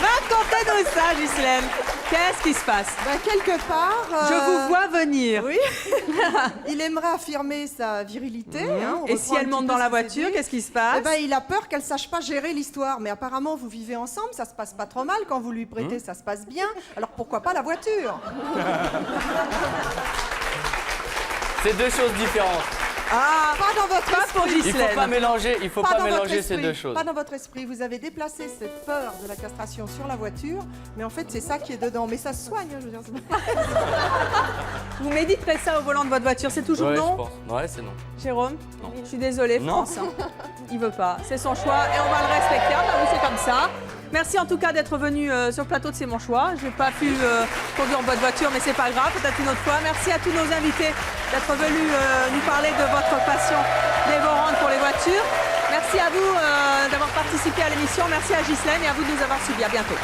Va compter-nous ça, Ghislaine. Qu'est-ce qui se passe? Quelque part... Je vous vois venir. Oui. Il aimerait affirmer sa virilité. Hein, on Et reprend si un elle petit monte peu dans la ses voiture, aiguilles. qu'est-ce qui se passe? Il a peur qu'elle sache pas gérer l'histoire. Mais apparemment, vous vivez ensemble, ça se passe pas trop mal. Quand vous lui prêtez, ça se passe bien. Alors pourquoi pas la voiture? C'est deux choses différentes. Ah, pas dans votre pas pour esprit. Il faut pas mélanger, dans votre ces esprit. deux choses. Pas dans votre esprit. Vous avez déplacé cette peur de la castration sur la voiture, mais en fait, c'est ça qui est dedans. Mais ça se soigne, hein, je veux dire. Vous méditerez ça au volant de votre voiture, c'est toujours Ouais, non? je pense. Ouais, c'est non. Jérôme? Non. Je suis désolée, Non. France. Hein. Il veut pas. C'est son choix et on va le respecter. Ah, bah oui, c'est comme ça. Merci en tout cas d'être venu sur le plateau de C'est mon choix. Je n'ai pas pu conduire votre voiture, mais c'est pas grave, peut-être une autre fois. Merci à tous nos invités d'être venus nous parler de votre passion dévorante pour les voitures. Merci à vous d'avoir participé à l'émission. Merci à Ghislaine et à vous de nous avoir suivis. À bientôt.